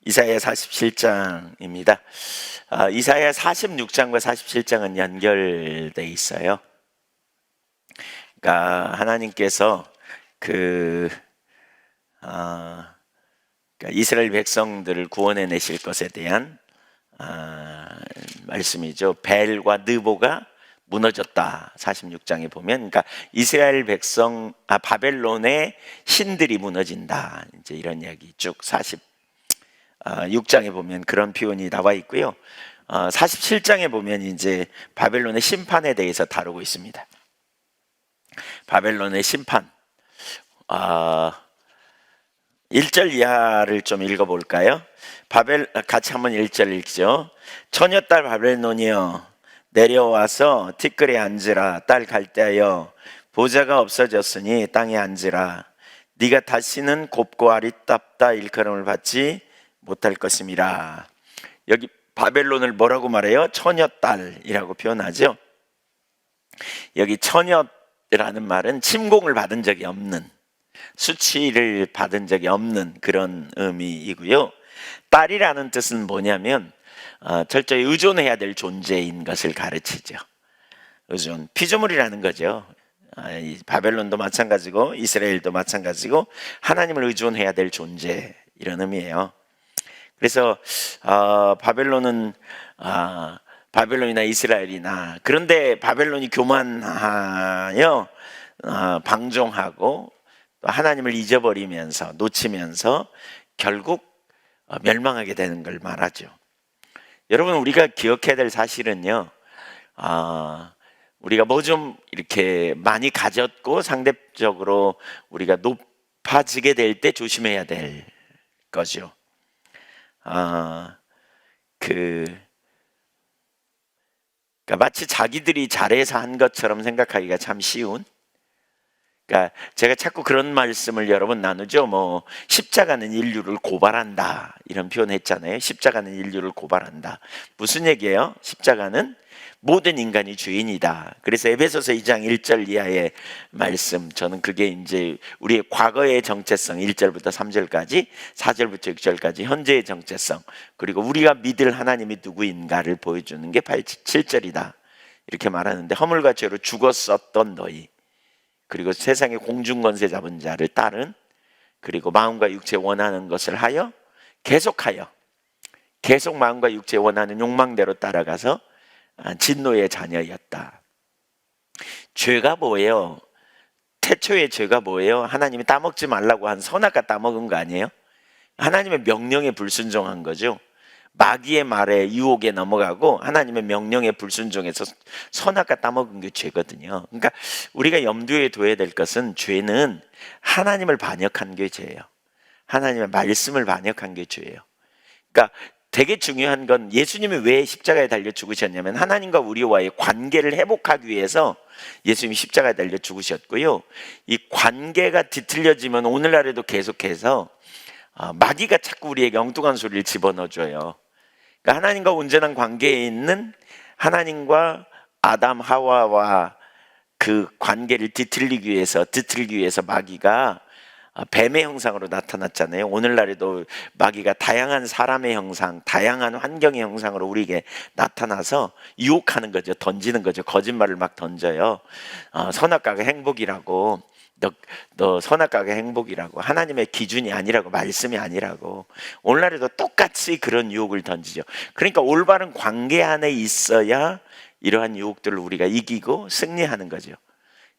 이사야 47장입니다. 이사야 46장과 47장은 연결돼 있어요. 그러니까 하나님께서 그러니까 이스라엘 백성들을 구원해 내실 것에 대한 말씀이죠. 벨과 느보가 무너졌다. 46장에 보면, 그러니까 이스라엘 백성, 바벨론의 신들이 무너진다. 이제 이런 이야기 쭉 46장에 보면 그런 표현이 나와 있고요. 47장에 보면 이제 바벨론의 심판에 대해서 다루고 있습니다. 바벨론의 심판. 1절 이하를 좀 읽어볼까요? 같이 한번 1절 읽죠. 처녀딸 바벨론이여 내려와서 티끌에 앉으라. 딸 갈대하여 보좌가 없어졌으니 땅에 앉으라. 네가 다시는 곱고 아리따다 일컬음을 받지 못할 것임이라. 여기 바벨론을 뭐라고 말해요? 처녀딸이라고 표현하죠. 여기 처녀라는 말은 침공을 받은 적이 없는, 수치를 받은 적이 없는 그런 의미이고요. 딸이라는 뜻은 뭐냐면 철저히 의존해야 될 존재인 것을 가르치죠. 의존, 피조물이라는 거죠. 바벨론도 마찬가지고 이스라엘도 마찬가지고 하나님을 의존해야 될 존재, 이런 의미예요. 그래서 바벨론이나 이스라엘이나, 그런데 바벨론이 교만하여 방종하고 또 하나님을 잊어버리면서 놓치면서 결국 멸망하게 되는 걸 말하죠. 여러분, 우리가 기억해야 될 사실은요, 우리가 뭐 좀 이렇게 많이 가졌고 상대적으로 우리가 높아지게 될 때 조심해야 될 거죠. 그러니까 마치 자기들이 잘해서 한 것처럼 생각하기가 참 쉬운. 그러니까 제가 자꾸 그런 말씀을 여러 번 나누죠. 뭐 십자가는 인류를 고발한다, 이런 표현했잖아요. 십자가는 인류를 고발한다. 무슨 얘기예요? 십자가는 모든 인간이 주인이다. 그래서 에베소서 2장 1절 이하의 말씀, 저는 그게 이제 우리의 과거의 정체성 1절부터 3절까지, 4절부터 6절까지 현재의 정체성, 그리고 우리가 믿을 하나님이 누구인가를 보여주는 게 7절이다. 이렇게 말하는데, 허물과 죄로 죽었었던 너희, 그리고 세상의 공중권세 잡은 자를 따른, 그리고 마음과 육체 원하는 것을 하여 계속 마음과 육체 원하는 욕망대로 따라가서 진노의 자녀였다. 죄가 뭐예요? 태초의 죄가 뭐예요? 하나님이 따먹지 말라고 한 선악과 따먹은 거 아니에요? 하나님의 명령에 불순종한 거죠. 마귀의 말에 유혹에 넘어가고 하나님의 명령에 불순종해서 선악과 따먹은 게 죄거든요. 그러니까 우리가 염두에 둬야 될 것은, 죄는 하나님을 반역한 게 죄예요. 하나님의 말씀을 반역한 게 죄예요. 그러니까 되게 중요한 건, 예수님이 왜 십자가에 달려 죽으셨냐면 하나님과 우리와의 관계를 회복하기 위해서 예수님이 십자가에 달려 죽으셨고요. 이 관계가 뒤틀려지면 오늘날에도 계속해서 마귀가 자꾸 우리에게 엉뚱한 소리를 집어넣어줘요. 그러니까 하나님과 온전한 관계에 있는, 하나님과 아담 하와와 그 관계를 뒤틀기 위해서 마귀가 뱀의 형상으로 나타났잖아요. 오늘날에도 마귀가 다양한 사람의 형상, 다양한 환경의 형상으로 우리에게 나타나서 유혹하는 거죠. 던지는 거죠. 거짓말을 막 던져요. 선악과가 행복이라고, 너 선악과가 행복이라고, 하나님의 기준이 아니라고, 말씀이 아니라고. 오늘날에도 똑같이 그런 유혹을 던지죠. 그러니까 올바른 관계 안에 있어야 이러한 유혹들을 우리가 이기고 승리하는 거죠.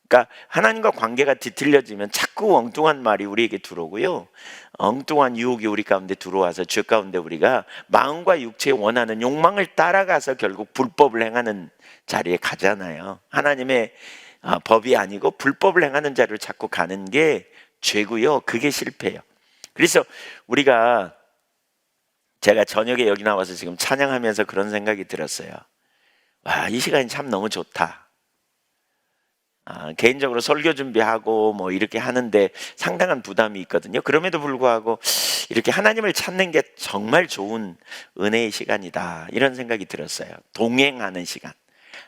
그러니까 하나님과 관계가 뒤틀려지면 자꾸 엉뚱한 말이 우리에게 들어오고요, 엉뚱한 유혹이 우리 가운데 들어와서 죄 가운데 우리가 마음과 육체에 원하는 욕망을 따라가서 결국 불법을 행하는 자리에 가잖아요. 하나님의 법이 아니고 불법을 행하는 자리를 자꾸 가는 게 죄고요, 그게 실패예요. 그래서 제가 저녁에 여기 나와서 지금 찬양하면서 그런 생각이 들었어요. 와, 이 시간이 참 너무 좋다. 개인적으로 설교 준비하고 뭐 이렇게 하는데 상당한 부담이 있거든요. 그럼에도 불구하고 이렇게 하나님을 찾는 게 정말 좋은 은혜의 시간이다, 이런 생각이 들었어요. 동행하는 시간,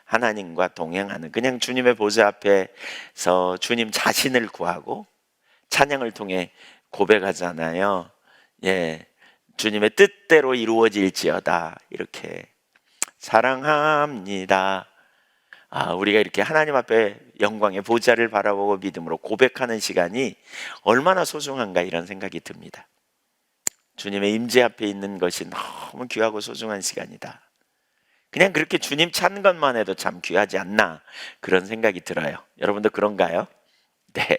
하나님과 동행하는, 그냥 주님의 보좌 앞에서 주님 자신을 구하고 찬양을 통해 고백하잖아요. 주님의 뜻대로 이루어질지어다. 이렇게 사랑합니다. 우리가 이렇게 하나님 앞에 영광의 보좌를 바라보고 믿음으로 고백하는 시간이 얼마나 소중한가 이런 생각이 듭니다. 주님의 임재 앞에 있는 것이 너무 귀하고 소중한 시간이다. 그냥 그렇게 주님 찾는 것만 해도 참 귀하지 않나 그런 생각이 들어요. 여러분도 그런가요? 네.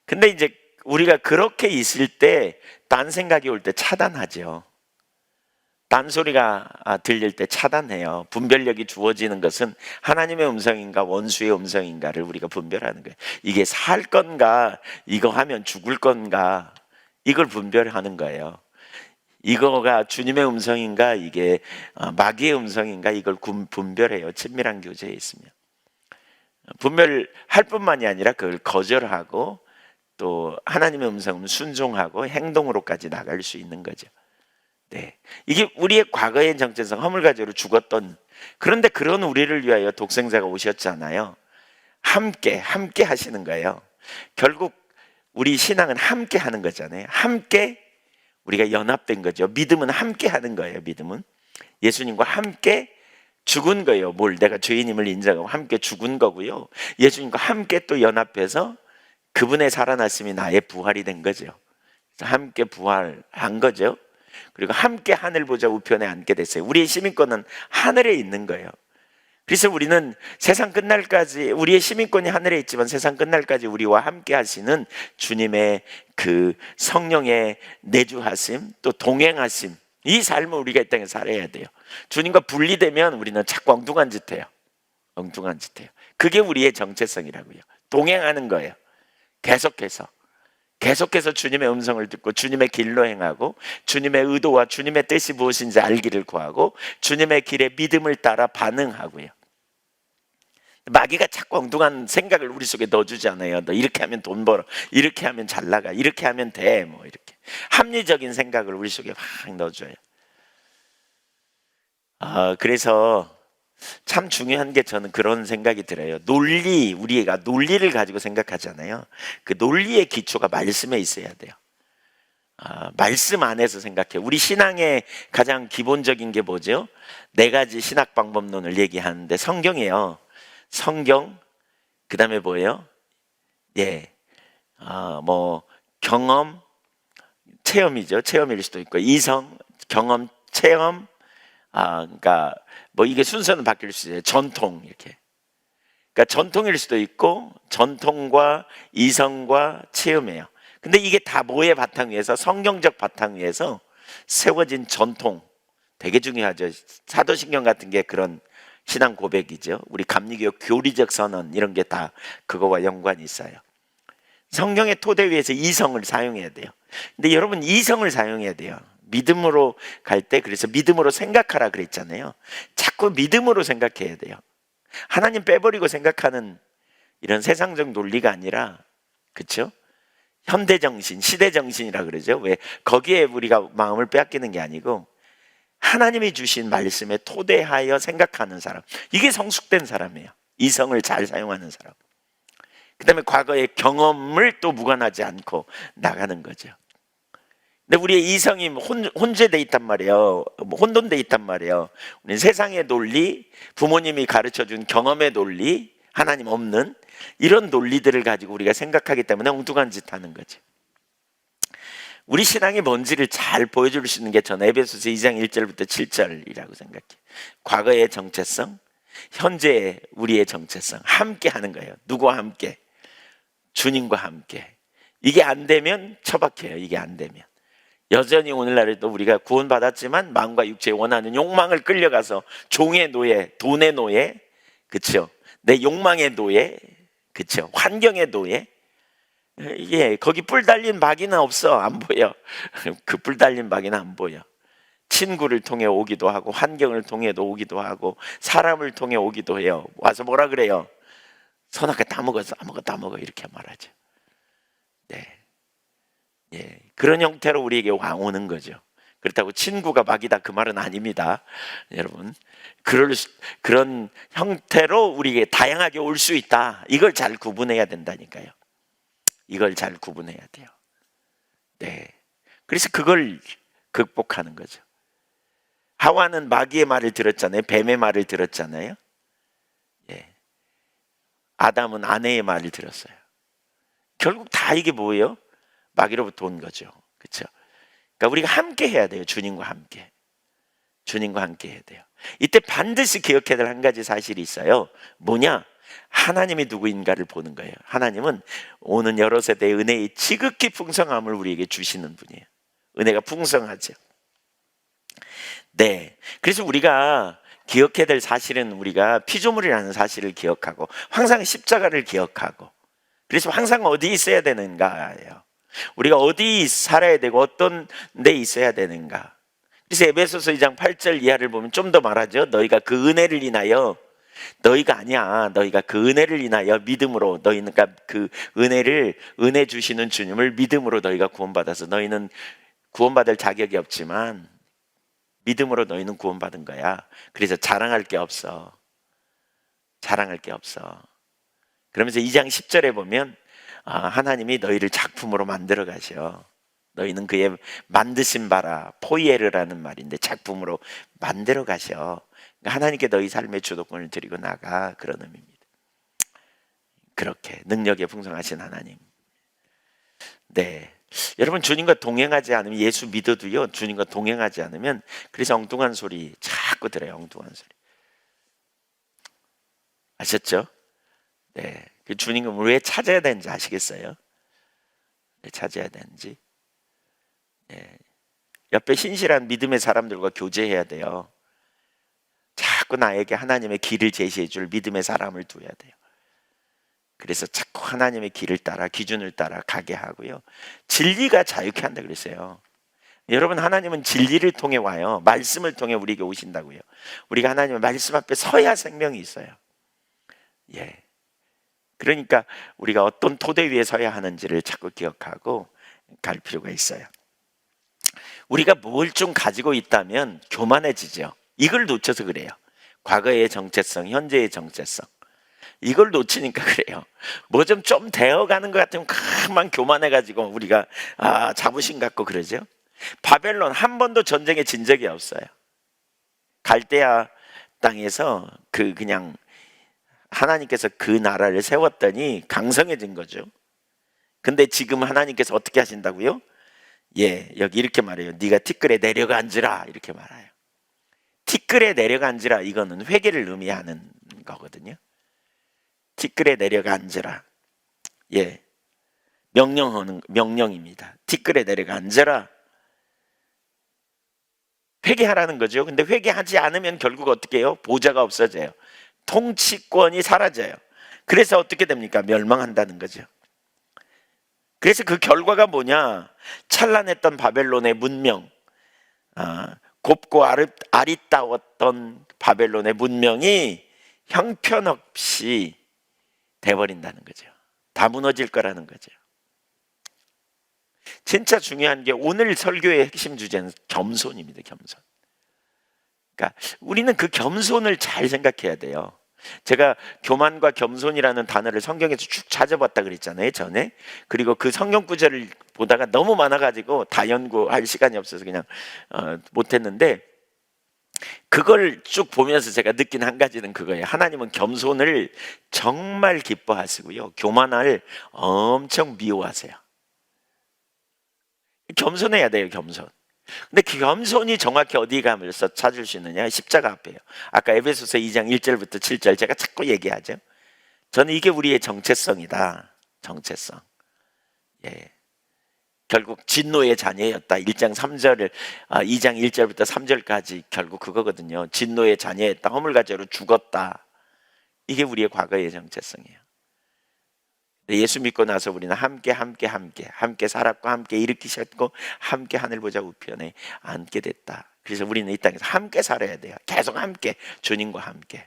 근데 이제 우리가 그렇게 있을 때 딴 생각이 올 때 차단하죠. 딴소리가 들릴 때 차단해요. 분별력이 주어지는 것은 하나님의 음성인가 원수의 음성인가를 우리가 분별하는 거예요. 이게 살 건가, 이거 하면 죽을 건가, 이걸 분별하는 거예요. 이거가 주님의 음성인가, 이게 마귀의 음성인가, 이걸 분별해요. 친밀한 교제에 있으면. 분별할 뿐만이 아니라 그걸 거절하고 또 하나님의 음성은 순종하고 행동으로까지 나갈 수 있는 거죠. 네, 이게 우리의 과거의 정체성, 허물가지로 죽었던, 그런데 그런 우리를 위하여 독생자가 오셨잖아요. 함께 하시는 거예요. 결국 우리 신앙은 함께 하는 거잖아요. 함께 우리가 연합된 거죠. 믿음은 함께 하는 거예요. 믿음은 예수님과 함께 죽은 거예요. 내가 죄인임을 인정하고 함께 죽은 거고요. 예수님과 함께 또 연합해서 그분의 살아나심이 나의 부활이 된 거죠. 함께 부활한 거죠. 그리고 함께 하늘 보좌 우편에 앉게 됐어요. 우리의 시민권은 하늘에 있는 거예요. 그래서 우리는 세상 끝날까지, 우리의 시민권이 하늘에 있지만 세상 끝날까지 우리와 함께 하시는 주님의 그 성령의 내주하심, 또 동행하심, 이 삶을 우리가 이 땅에 살아야 돼요. 주님과 분리되면 우리는 자꾸 엉뚱한 짓 해요. 엉뚱한 짓 해요. 그게 우리의 정체성이라고요. 동행하는 거예요. 계속해서 주님의 음성을 듣고 주님의 길로 행하고 주님의 의도와 주님의 뜻이 무엇인지 알기를 구하고 주님의 길에 믿음을 따라 반응하고요. 마귀가 자꾸 엉뚱한 생각을 우리 속에 넣어주잖아요. 너 이렇게 하면 돈 벌어, 이렇게 하면 잘 나가, 이렇게 하면 돼, 뭐 이렇게 합리적인 생각을 우리 속에 확 넣어줘요. 그래서 참 중요한 게 저는 그런 생각이 들어요. 우리가 논리를 가지고 생각하잖아요. 그 논리의 기초가 말씀에 있어야 돼요. 말씀 안에서 생각해. 우리 신앙의 가장 기본적인 게 뭐죠? 4가지 신학 방법론을 얘기하는데 성경이에요. 성경, 그 다음에 뭐예요? 경험, 체험이죠. 체험일 수도 있고, 이성, 경험, 체험, 그러니까 이게 순서는 바뀔 수 있어요. 전통, 이렇게. 그러니까 전통일 수도 있고, 전통과 이성과 체험이에요. 근데 이게 다 뭐의 바탕 위에서, 성경적 바탕 위에서 세워진 전통, 되게 중요하죠. 사도신경 같은 게 그런 신앙 고백이죠. 우리 감리교 교리적 선언, 이런 게 다 그거와 연관이 있어요. 성경의 토대 위에서 이성을 사용해야 돼요. 근데 여러분, 이성을 사용해야 돼요. 믿음으로 갈 때, 그래서 믿음으로 생각하라 그랬잖아요. 자꾸 믿음으로 생각해야 돼요. 하나님 빼버리고 생각하는 이런 세상적 논리가 아니라, 그렇죠? 현대정신, 시대정신이라 그러죠. 왜 거기에 우리가 마음을 빼앗기는 게 아니고 하나님이 주신 말씀에 토대하여 생각하는 사람, 이게 성숙된 사람이에요. 이성을 잘 사용하는 사람. 그 다음에 과거의 경험을 또 무관하지 않고 나가는 거죠. 근데 우리의 이성이 혼재돼 있단 말이에요. 혼돈돼 있단 말이에요. 우리는 세상의 논리, 부모님이 가르쳐준 경험의 논리, 하나님 없는 이런 논리들을 가지고 우리가 생각하기 때문에 엉뚱한 짓 하는 거죠. 우리 신앙이 뭔지를 잘 보여줄 수 있는 게 저는 에베소서 2장 1절부터 7절이라고 생각해요. 과거의 정체성, 현재의 우리의 정체성, 함께 하는 거예요. 누구와 함께? 주님과 함께. 이게 안 되면 처박혀요. 이게 안 되면 여전히 오늘날에도 우리가 구원받았지만 마음과 육체에 원하는 욕망을 끌려가서 종의 노예, 돈의 노예, 그렇죠? 내 욕망의 노예, 그렇죠? 환경의 노예. 거기 뿔 달린 마귀는 없어. 안 보여. 그 뿔 달린 마귀는 안 보여. 친구를 통해 오기도 하고 환경을 통해도 오기도 하고 사람을 통해 오기도 해요. 와서 뭐라 그래요? 선악과 다 먹어서 아무것도 다 먹어, 이렇게 말하죠. 그런 형태로 우리에게 오는 거죠. 그렇다고 친구가 마귀다, 그 말은 아닙니다. 여러분, 그런 형태로 우리에게 다양하게 올 수 있다. 이걸 잘 구분해야 된다니까요. 이걸 잘 구분해야 돼요. 그래서 그걸 극복하는 거죠. 하와는 마귀의 말을 들었잖아요. 뱀의 말을 들었잖아요. 예. 아담은 아내의 말을 들었어요. 결국 다 이게 뭐예요? 마귀로부터 온 거죠. 그렇죠? 그러니까 우리가 함께 해야 돼요. 주님과 함께. 주님과 함께 해야 돼요. 이때 반드시 기억해야 될 한 가지 사실이 있어요. 뭐냐? 하나님이 누구인가를 보는 거예요. 하나님은 오는 여러 세대의 은혜의 지극히 풍성함을 우리에게 주시는 분이에요. 은혜가 풍성하죠. 네. 그래서 우리가 기억해야 될 사실은 우리가 피조물이라는 사실을 기억하고 항상 십자가를 기억하고, 그래서 항상 어디 있어야 되는가예요. 우리가 어디 살아야 되고 어떤 데 있어야 되는가. 그래서 에베소서 2장 8절 이하를 보면 좀 더 말하죠. 너희가 그 은혜를 인하여, 너희가 아니야, 너희가 그 은혜를 인하여 믿음으로, 너희는 그러니까 그 은혜를, 은혜 주시는 주님을 믿음으로 너희가 구원받아서, 너희는 구원받을 자격이 없지만 믿음으로 너희는 구원받은 거야. 그래서 자랑할 게 없어. 자랑할 게 없어. 그러면서 2장 10절에 보면 하나님이 너희를 작품으로 만들어 가셔. 너희는 그의 만드신 바라, 포이에르라는 말인데 작품으로 만들어 가셔. 그러니까 하나님께 너희 삶의 주도권을 드리고 나가, 그런 의미입니다. 그렇게 능력에 풍성하신 하나님. 네, 여러분, 주님과 동행하지 않으면, 예수 믿어도요, 주님과 동행하지 않으면, 그래서 엉뚱한 소리 자꾸 들어요. 엉뚱한 소리. 아셨죠? 네, 그 주님을 왜 찾아야 되는지 아시겠어요? 왜 찾아야 되는지. 네. 옆에 신실한 믿음의 사람들과 교제해야 돼요. 자꾸 나에게 하나님의 길을 제시해 줄 믿음의 사람을 둬야 돼요. 그래서 자꾸 하나님의 길을 따라, 기준을 따라 가게 하고요. 진리가 자유케 한다 그랬어요. 여러분, 하나님은 진리를 통해 와요. 말씀을 통해 우리에게 오신다고요. 우리가 하나님의 말씀 앞에 서야 생명이 있어요. 예. 그러니까 우리가 어떤 토대 위에 서야 하는지를 자꾸 기억하고 갈 필요가 있어요. 우리가 뭘 좀 가지고 있다면 교만해지죠. 이걸 놓쳐서 그래요. 과거의 정체성, 현재의 정체성, 이걸 놓치니까 그래요. 뭐 좀 되어가는 것 같으면 그만 교만해가지고 우리가 자부심 갖고 그러죠. 바벨론 한 번도 전쟁에 진 적이 없어요. 갈대아 땅에서 그냥 하나님께서 그 나라를 세웠더니 강성해진 거죠. 근데 지금 하나님께서 어떻게 하신다고요? 예, 여기 이렇게 말해요. 네가 티끌에 내려가 앉으라, 이렇게 말해요. 티끌에 내려가 앉으라, 이거는 회개를 의미하는 거거든요. 티끌에 내려가 앉으라. 예, 명령입니다. 티끌에 내려가 앉으라. 회개하라는 거죠. 근데 회개하지 않으면 결국 어떻게 해요? 보좌가 없어져요. 통치권이 사라져요. 그래서 어떻게 됩니까? 멸망한다는 거죠. 그래서 그 결과가 뭐냐? 찬란했던 바벨론의 문명, 곱고 아리따웠던 바벨론의 문명이 형편없이 돼버린다는 거죠. 다 무너질 거라는 거죠. 진짜 중요한 게 오늘 설교의 핵심 주제는 겸손입니다. 겸손. 그러니까 우리는 그 겸손을 잘 생각해야 돼요. 제가 교만과 겸손이라는 단어를 성경에서 쭉 찾아봤다 그랬잖아요, 전에. 그리고 그 성경 구절을 보다가 너무 많아가지고 다 연구할 시간이 없어서 그냥 못했는데, 그걸 쭉 보면서 제가 느낀 한 가지는 그거예요. 하나님은 겸손을 정말 기뻐하시고요, 교만을 엄청 미워하세요. 겸손해야 돼요, 겸손. 근데 그 겸손이 정확히 어디 가면서 찾을 수 있느냐? 십자가 앞에요. 아까 에베소서 2장 1절부터 7절 제가 자꾸 얘기하죠. 저는 이게 우리의 정체성이다. 정체성. 예. 결국 진노의 자녀였다. 2장 1절부터 3절까지 결국 그거거든요. 진노의 자녀였다. 허물과죄로 죽었다. 이게 우리의 과거의 정체성이에요. 예수 믿고 나서 우리는 함께 살았고, 함께 일으키셨고, 함께 하늘보좌 우편에 앉게 됐다. 그래서 우리는 이 땅에서 함께 살아야 돼요. 계속 함께, 주님과 함께.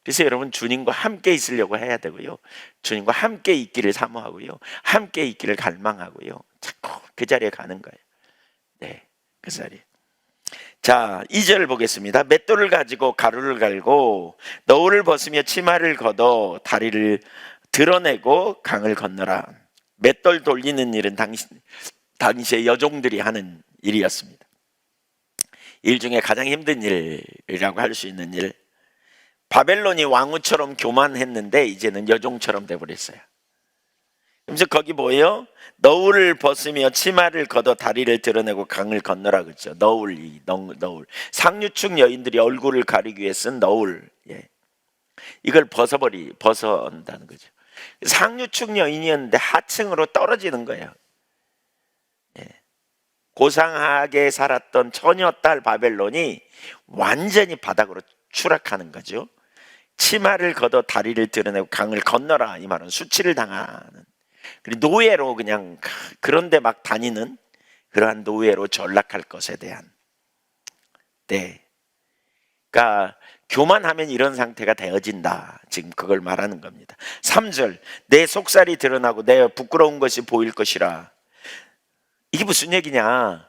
그래서 여러분, 주님과 함께 있으려고 해야 되고요, 주님과 함께 있기를 사모하고요, 함께 있기를 갈망하고요, 자꾸 그 자리에 가는 거예요. 네, 그 자리에. 자, 2절 보겠습니다. 맷돌을 가지고 가루를 갈고 너울을 벗으며 치마를 걷어 다리를 드러내고 강을 건너라. 맷돌 돌리는 일은 당시에 여종들이 하는 일이었습니다. 일 중에 가장 힘든 일이라고 할 수 있는 일. 바벨론이 왕후처럼 교만했는데 이제는 여종처럼 돼버렸어요. 그래서 거기 뭐예요? 너울을 벗으며 치마를 걷어 다리를 드러내고 강을 건너라 그랬죠. 너울. 상류층 여인들이 얼굴을 가리기 위해 쓴 너울. 예. 이걸 벗어온다는 거죠. 상류층 여인이었는데 하층으로 떨어지는 거예요. 예. 고상하게 살았던 처녀딸 바벨론이 완전히 바닥으로 추락하는 거죠. 치마를 걷어 다리를 드러내고 강을 건너라, 이 말은 수치를 당하는, 그리고 노예로 그냥 그런데 막 다니는 그러한 노예로 전락할 것에 대한, 네, 그러니까 교만하면 이런 상태가 되어진다, 지금 그걸 말하는 겁니다. 3절, 내 속살이 드러나고 내 부끄러운 것이 보일 것이라. 이게 무슨 얘기냐?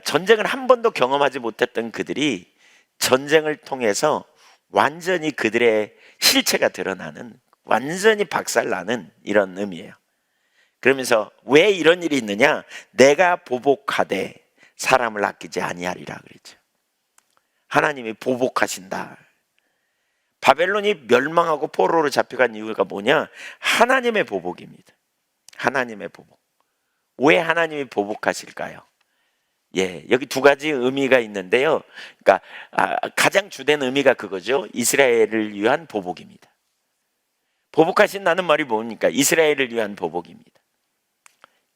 전쟁을 한 번도 경험하지 못했던 그들이 전쟁을 통해서 완전히 그들의 실체가 드러나는, 완전히 박살나는 이런 의미예요. 그러면서 왜 이런 일이 있느냐? 내가 보복하되 사람을 아끼지 아니하리라 그랬죠. 하나님이 보복하신다. 바벨론이 멸망하고 포로로 잡혀간 이유가 뭐냐? 하나님의 보복입니다. 하나님의 보복. 왜 하나님이 보복하실까요? 예, 여기 두 가지 의미가 있는데요. 그러니까 가장 주된 의미가 그거죠. 이스라엘을 위한 보복입니다. 보복하신다는 말이 뭡니까? 이스라엘을 위한 보복입니다.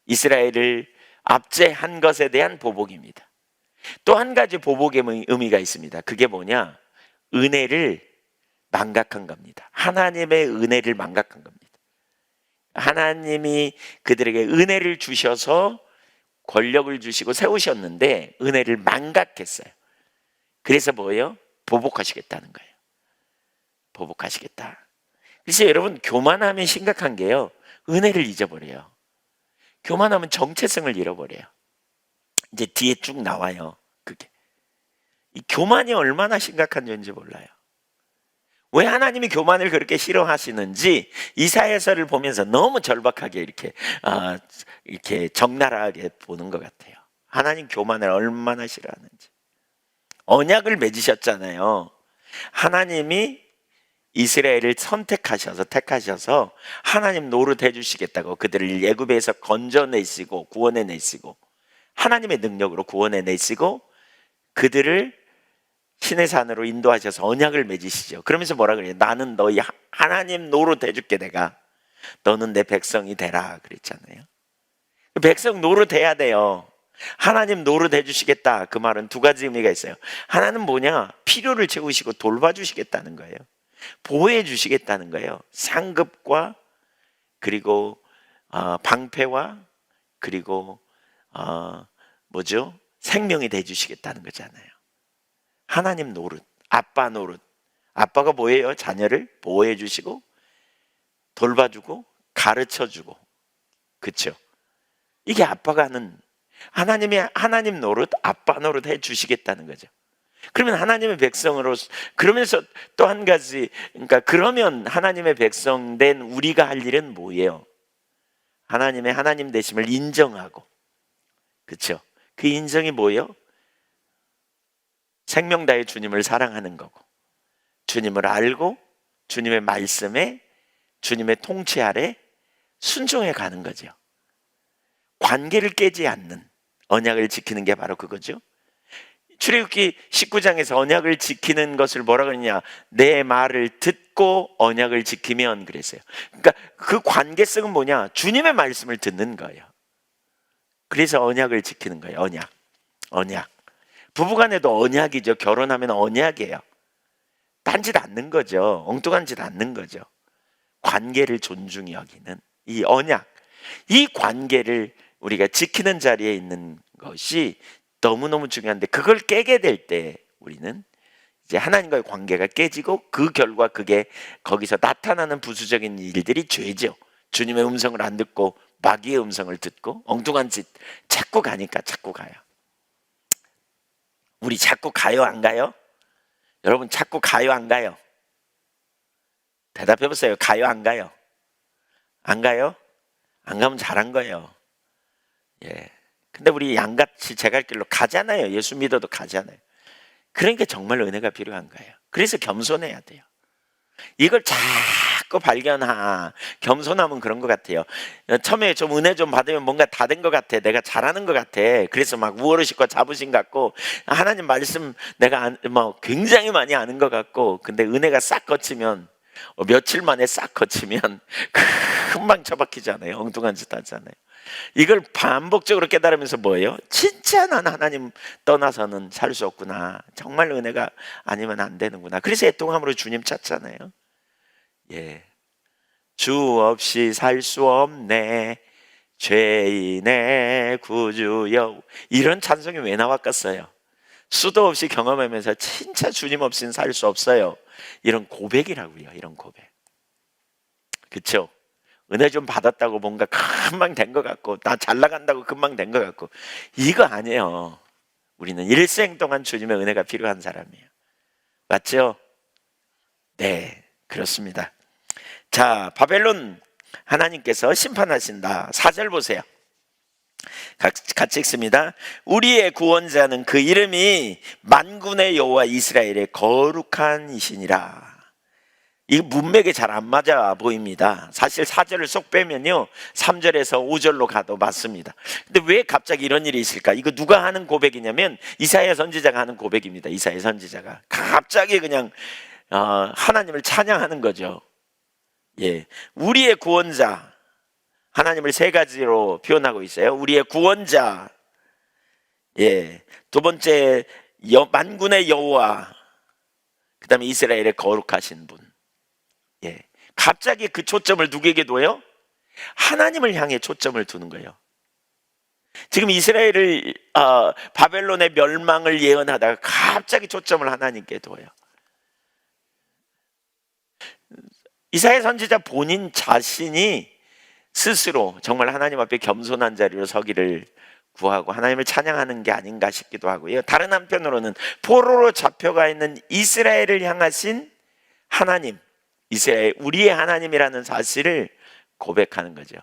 이스라엘을 압제한 것에 대한 보복입니다. 또 한 가지 보복의 의미가 있습니다. 그게 뭐냐? 은혜를 망각한 겁니다. 하나님의 은혜를 망각한 겁니다. 하나님이 그들에게 은혜를 주셔서 권력을 주시고 세우셨는데 은혜를 망각했어요. 그래서 뭐예요? 보복하시겠다는 거예요. 보복하시겠다. 그래서 여러분, 교만하면 심각한 게요, 은혜를 잊어버려요. 교만하면 정체성을 잃어버려요. 이제 뒤에 쭉 나와요. 그게 이 교만이 얼마나 심각한 존재인지 몰라요. 왜 하나님이 교만을 그렇게 싫어하시는지 이사야서를 보면서 너무 절박하게 이렇게 적나라하게 보는 것 같아요. 하나님 교만을 얼마나 싫어하는지. 언약을 맺으셨잖아요. 하나님이 이스라엘을 택하셔서 하나님 노릇 해주시겠다고, 그들을 애굽에서 건져내시고 구원해내시고 하나님의 능력으로 구원해내시고 그들을 신의 산으로 인도하셔서 언약을 맺으시죠. 그러면서 뭐라 그래요? 나는 너희 하나님 노릇 해줄게, 내가. 너는 내 백성이 되라 그랬잖아요. 백성 노릇 해야 돼요. 하나님 노릇 해주시겠다, 그 말은 두 가지 의미가 있어요. 하나는 뭐냐? 필요를 채우시고 돌봐주시겠다는 거예요. 보호해 주시겠다는 거예요. 상급과 그리고 방패와 그리고 생명이 돼 주시겠다는 거잖아요. 하나님 노릇, 아빠 노릇. 아빠가 뭐예요? 자녀를 보호해 주시고 돌봐주고 가르쳐주고, 그렇죠? 이게 아빠가 하는, 하나님 노릇, 아빠 노릇 해 주시겠다는 거죠. 그러면 하나님의 백성으로, 그러면서 또 한 가지, 그러니까 그러면 하나님의 백성 된 우리가 할 일은 뭐예요? 하나님의 하나님 되심을 인정하고, 그렇죠? 그 인정이 뭐예요? 생명 다해 주님을 사랑하는 거고, 주님을 알고 주님의 말씀에, 주님의 통치 아래 순종해 가는 거죠. 관계를 깨지 않는 언약을 지키는 게 바로 그거죠. 출애굽기 19장에서 언약을 지키는 것을 뭐라 그러냐? 내 말을 듣고 언약을 지키면 그랬어요. 그러니까 그 관계성은 뭐냐? 주님의 말씀을 듣는 거예요. 그래서 언약을 지키는 거예요. 언약. 부부간에도 언약이죠. 결혼하면 언약이에요. 딴짓 않는 거죠. 엉뚱한 짓 않는 거죠. 관계를 존중히 여기는 이 언약, 이 관계를 우리가 지키는 자리에 있는 것이 너무너무 중요한데, 그걸 깨게 될 때 우리는 이제 하나님과의 관계가 깨지고, 그 결과 그게 거기서 나타나는 부수적인 일들이 죄죠. 주님의 음성을 안 듣고 마귀의 음성을 듣고 엉뚱한 짓 자꾸 가니까 자꾸 가요. 우리 자꾸 가요, 안 가요? 여러분, 자꾸 가요, 안 가요? 대답해 보세요. 가요, 안 가요? 안 가요? 안 가면 잘한 거예요. 예. 근데 우리 양같이 제갈길로 가잖아요. 예수 믿어도 가잖아요. 그러니까 정말 은혜가 필요한 거예요. 그래서 겸손해야 돼요. 이걸 자꾸 겸손하면 그런 것 같아요. 처음에 좀 은혜 좀 받으면 뭔가 다 된 것 같아. 내가 잘하는 것 같아. 그래서 막 우월의식과 자부심 갖고 하나님 말씀 내가 뭐 굉장히 많이 아는 것 같고, 근데 은혜가 싹 거치면 며칠 만에 싹 거치면 금방 처박히잖아요. 엉뚱한 짓 하잖아요. 이걸 반복적으로 깨달으면서 뭐예요? 진짜 난 하나님 떠나서는 살 수 없구나. 정말 은혜가 아니면 안 되는구나. 그래서 애통함으로 주님 찾잖아요. 예, 주 없이 살 수 없네, 죄인의 구주여. 이런 찬송이 왜 나왔겠어요? 수도 없이 경험하면서 진짜 주님 없이는 살 수 없어요. 이런 고백이라고요. 이런 고백. 그렇죠? 은혜 좀 받았다고 뭔가 금방 된 것 같고, 나 잘 나간다고 금방 된 것 같고, 이거 아니에요. 우리는 일생 동안 주님의 은혜가 필요한 사람이에요. 맞죠? 네, 그렇습니다. 자, 바벨론 하나님께서 심판하신다. 4절 보세요. 같이 읽습니다. 우리의 구원자는 그 이름이 만군의 여호와 이스라엘의 거룩한 이시니라. 이 문맥에 잘 안 맞아 보입니다. 사실 4절을 쏙 빼면요 3절에서 5절로 가도 맞습니다. 근데 왜 갑자기 이런 일이 있을까? 이거 누가 하는 고백이냐면 이사야 선지자가 하는 고백입니다. 이사야 선지자가 갑자기 그냥 하나님을 찬양하는 거죠. 예, 우리의 구원자, 하나님을 세 가지로 표현하고 있어요. 우리의 구원자, 예, 두 번째 만군의 여호와, 그 다음에 이스라엘의 거룩하신 분. 예, 갑자기 그 초점을 누구에게 둬요? 하나님을 향해 초점을 두는 거예요. 지금 이스라엘을 바벨론의 멸망을 예언하다가 갑자기 초점을 하나님께 둬요. 이사야 선지자 본인 자신이 스스로 정말 하나님 앞에 겸손한 자리로 서기를 구하고 하나님을 찬양하는 게 아닌가 싶기도 하고요. 다른 한편으로는 포로로 잡혀가 있는 이스라엘을 향하신 하나님, 이스라엘 우리의 하나님이라는 사실을 고백하는 거죠.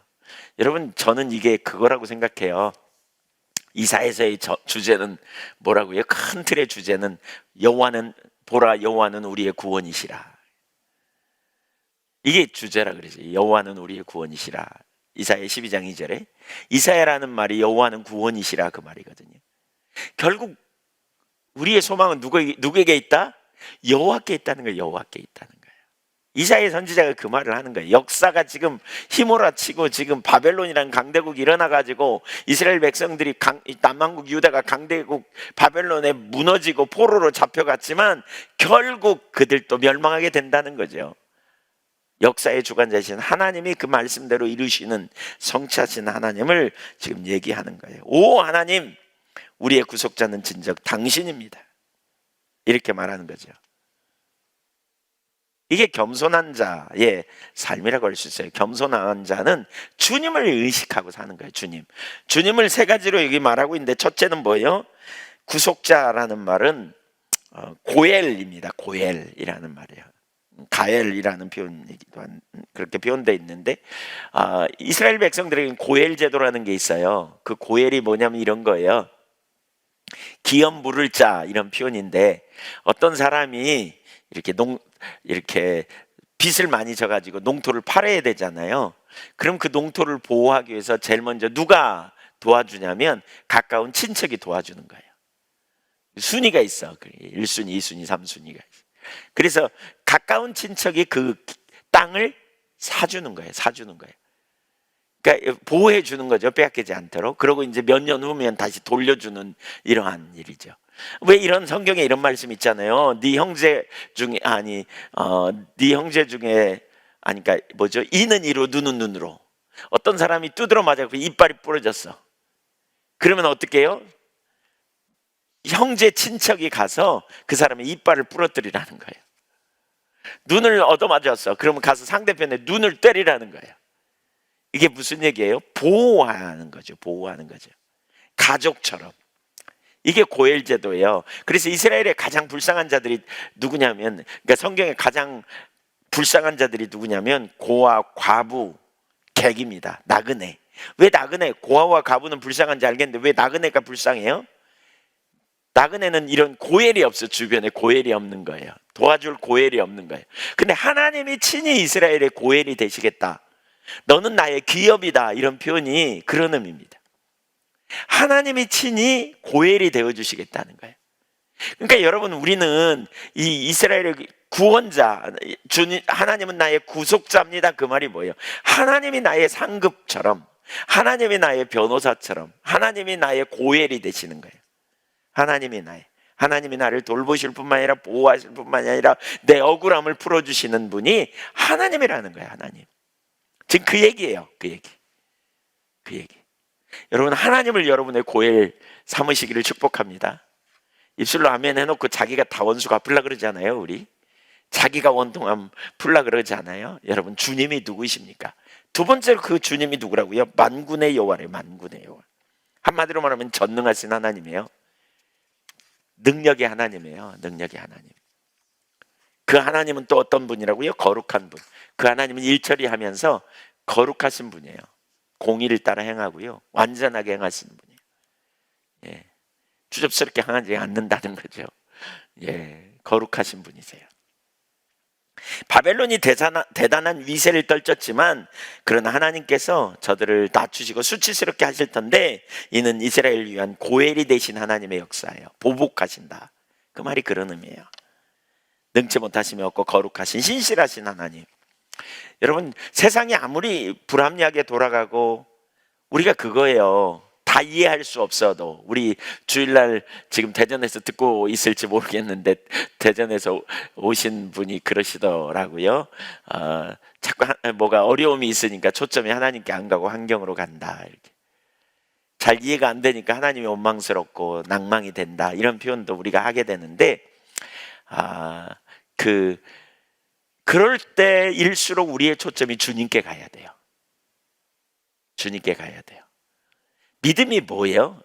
여러분, 저는 이게 그거라고 생각해요. 이사야서의 주제는 뭐라고요? 큰 틀의 주제는 보라 여호와는 우리의 구원이시라. 이게 주제라 그러지. 여호와는 우리의 구원이시라. 이사야 12장 2절에 이사야라는 말이 여호와는 구원이시라 그 말이거든요. 결국 우리의 소망은 누구에게 있다? 여호와께 있다는 거예요. 여호와께 있다는 거예요. 이사야 선지자가 그 말을 하는 거예요. 역사가 지금 휘몰아치고 지금 바벨론이라는 강대국이 일어나가지고 이스라엘 백성들이 남왕국 유다가 강대국 바벨론에 무너지고 포로로 잡혀갔지만 결국 그들도 멸망하게 된다는 거죠. 역사의 주관자이신 하나님이 그 말씀대로 이루시는 성취하신 하나님을 지금 얘기하는 거예요. 오 하나님, 우리의 구속자는 진즉 당신입니다. 이렇게 말하는 거죠. 이게 겸손한 자의 삶이라고 할 수 있어요. 겸손한 자는 주님을 의식하고 사는 거예요. 주님을 세 가지로 여기 말하고 있는데, 첫째는 뭐예요? 구속자라는 말은 고엘입니다. 고엘이라는 말이에요. 가엘이라는 표현이기도 그렇게 표현되어 있는데, 이스라엘 백성들에게는 고엘 제도라는 게 있어요. 그 고엘이 뭐냐면 이런 거예요. 기업 물을 자, 이런 표현인데, 어떤 사람이 이렇게 빚을 많이 져가지고 농토를 팔아야 되잖아요. 그럼 그 농토를 보호하기 위해서 제일 먼저 누가 도와주냐면 가까운 친척이 도와주는 거예요. 순위가 있어. 1순위, 2순위, 3순위가 있어. 그래서 가까운 친척이 그 땅을 사주는 거예요. 그러니까 보호해 주는 거죠. 빼앗기지 않도록. 그리고 이제 몇 년 후면 다시 돌려주는 이러한 일이죠. 왜 이런 성경에 이런 말씀 있잖아요. 네 형제 중에 그러니까 뭐죠? 이는 이로 눈은 눈으로. 어떤 사람이 두드러 맞아서 이빨이 부러졌어. 그러면 어떻게 해요? 형제 친척이 가서 그 사람의 이빨을 부러뜨리라는 거예요. 눈을 얻어맞았어. 그러면 가서 상대편의 눈을 때리라는 거예요. 이게 무슨 얘기예요? 보호하는 거죠. 가족처럼. 이게 고엘 제도예요. 그래서 이스라엘의 가장 불쌍한 자들이 누구냐면, 그러니까 성경의 가장 불쌍한 자들이 누구냐면 고아, 과부, 객입니다. 나그네. 왜 나그네, 고아와 과부는 불쌍한지 알겠는데 왜 나그네가 불쌍해요? 나그네는 이런 고엘이 없어. 주변에 고엘이 없는 거예요. 도와줄 고엘이 없는 거예요. 근데 하나님이 친히 이스라엘의 고엘이 되시겠다, 너는 나의 기업이다, 이런 표현이 그런 의미입니다. 하나님이 친히 고엘이 되어주시겠다는 거예요. 그러니까 여러분, 우리는 이 이스라엘의 구원자, 주님, 하나님은 나의 구속자입니다. 그 말이 뭐예요? 하나님이 나의 상급처럼, 하나님이 나의 변호사처럼, 하나님이 나의 고엘이 되시는 거예요. 하나님이 나를 돌보실 뿐만 아니라 보호하실 뿐만 아니라 내 억울함을 풀어주시는 분이 하나님이라는 거예요. 하나님. 지금 그 얘기예요. 그 얘기. 여러분, 하나님을 여러분의 고엘 삼으시기를 축복합니다. 입술로 아멘 해놓고 자기가 다 원수 갚으려고 그러지 않아요? 우리 자기가 원통함 풀라 그러지 않아요? 여러분, 주님이 누구이십니까? 두 번째로 그 주님이 누구라고요? 만군의 여호와래요. 만군의 여호와. 한마디로 말하면 전능하신 하나님이에요. 능력의 하나님이에요. 능력의 하나님. 그 하나님은 또 어떤 분이라고요? 거룩한 분. 그 하나님은 일처리 하면서 거룩하신 분이에요. 공의를 따라 행하고요, 완전하게 행하시는 분이에요. 예. 추접스럽게 행하지 않는다는 거죠. 예, 거룩하신 분이세요. 바벨론이 대단한 위세를 떨쳤지만 그러나 하나님께서 저들을 낮추시고 수치스럽게 하실 텐데 이는 이스라엘을 위한 고엘이 되신 하나님의 역사예요. 보복하신다, 그 말이 그런 의미예요. 능치 못하심이 없고 거룩하신 신실하신 하나님. 여러분, 세상이 아무리 불합리하게 돌아가고 우리가 그거예요. 다 이해할 수 없어도, 우리 주일날 지금 대전에서 듣고 있을지 모르겠는데 대전에서 오신 분이 그러시더라고요. 자꾸 뭐가 어려움이 있으니까 초점이 하나님께 안 가고 환경으로 간다, 이렇게. 잘 이해가 안 되니까 하나님이 원망스럽고 낭망이 된다, 이런 표현도 우리가 하게 되는데, 그럴 때일수록 우리의 초점이 주님께 가야 돼요. 주님께 가야 돼요. 믿음이 뭐예요?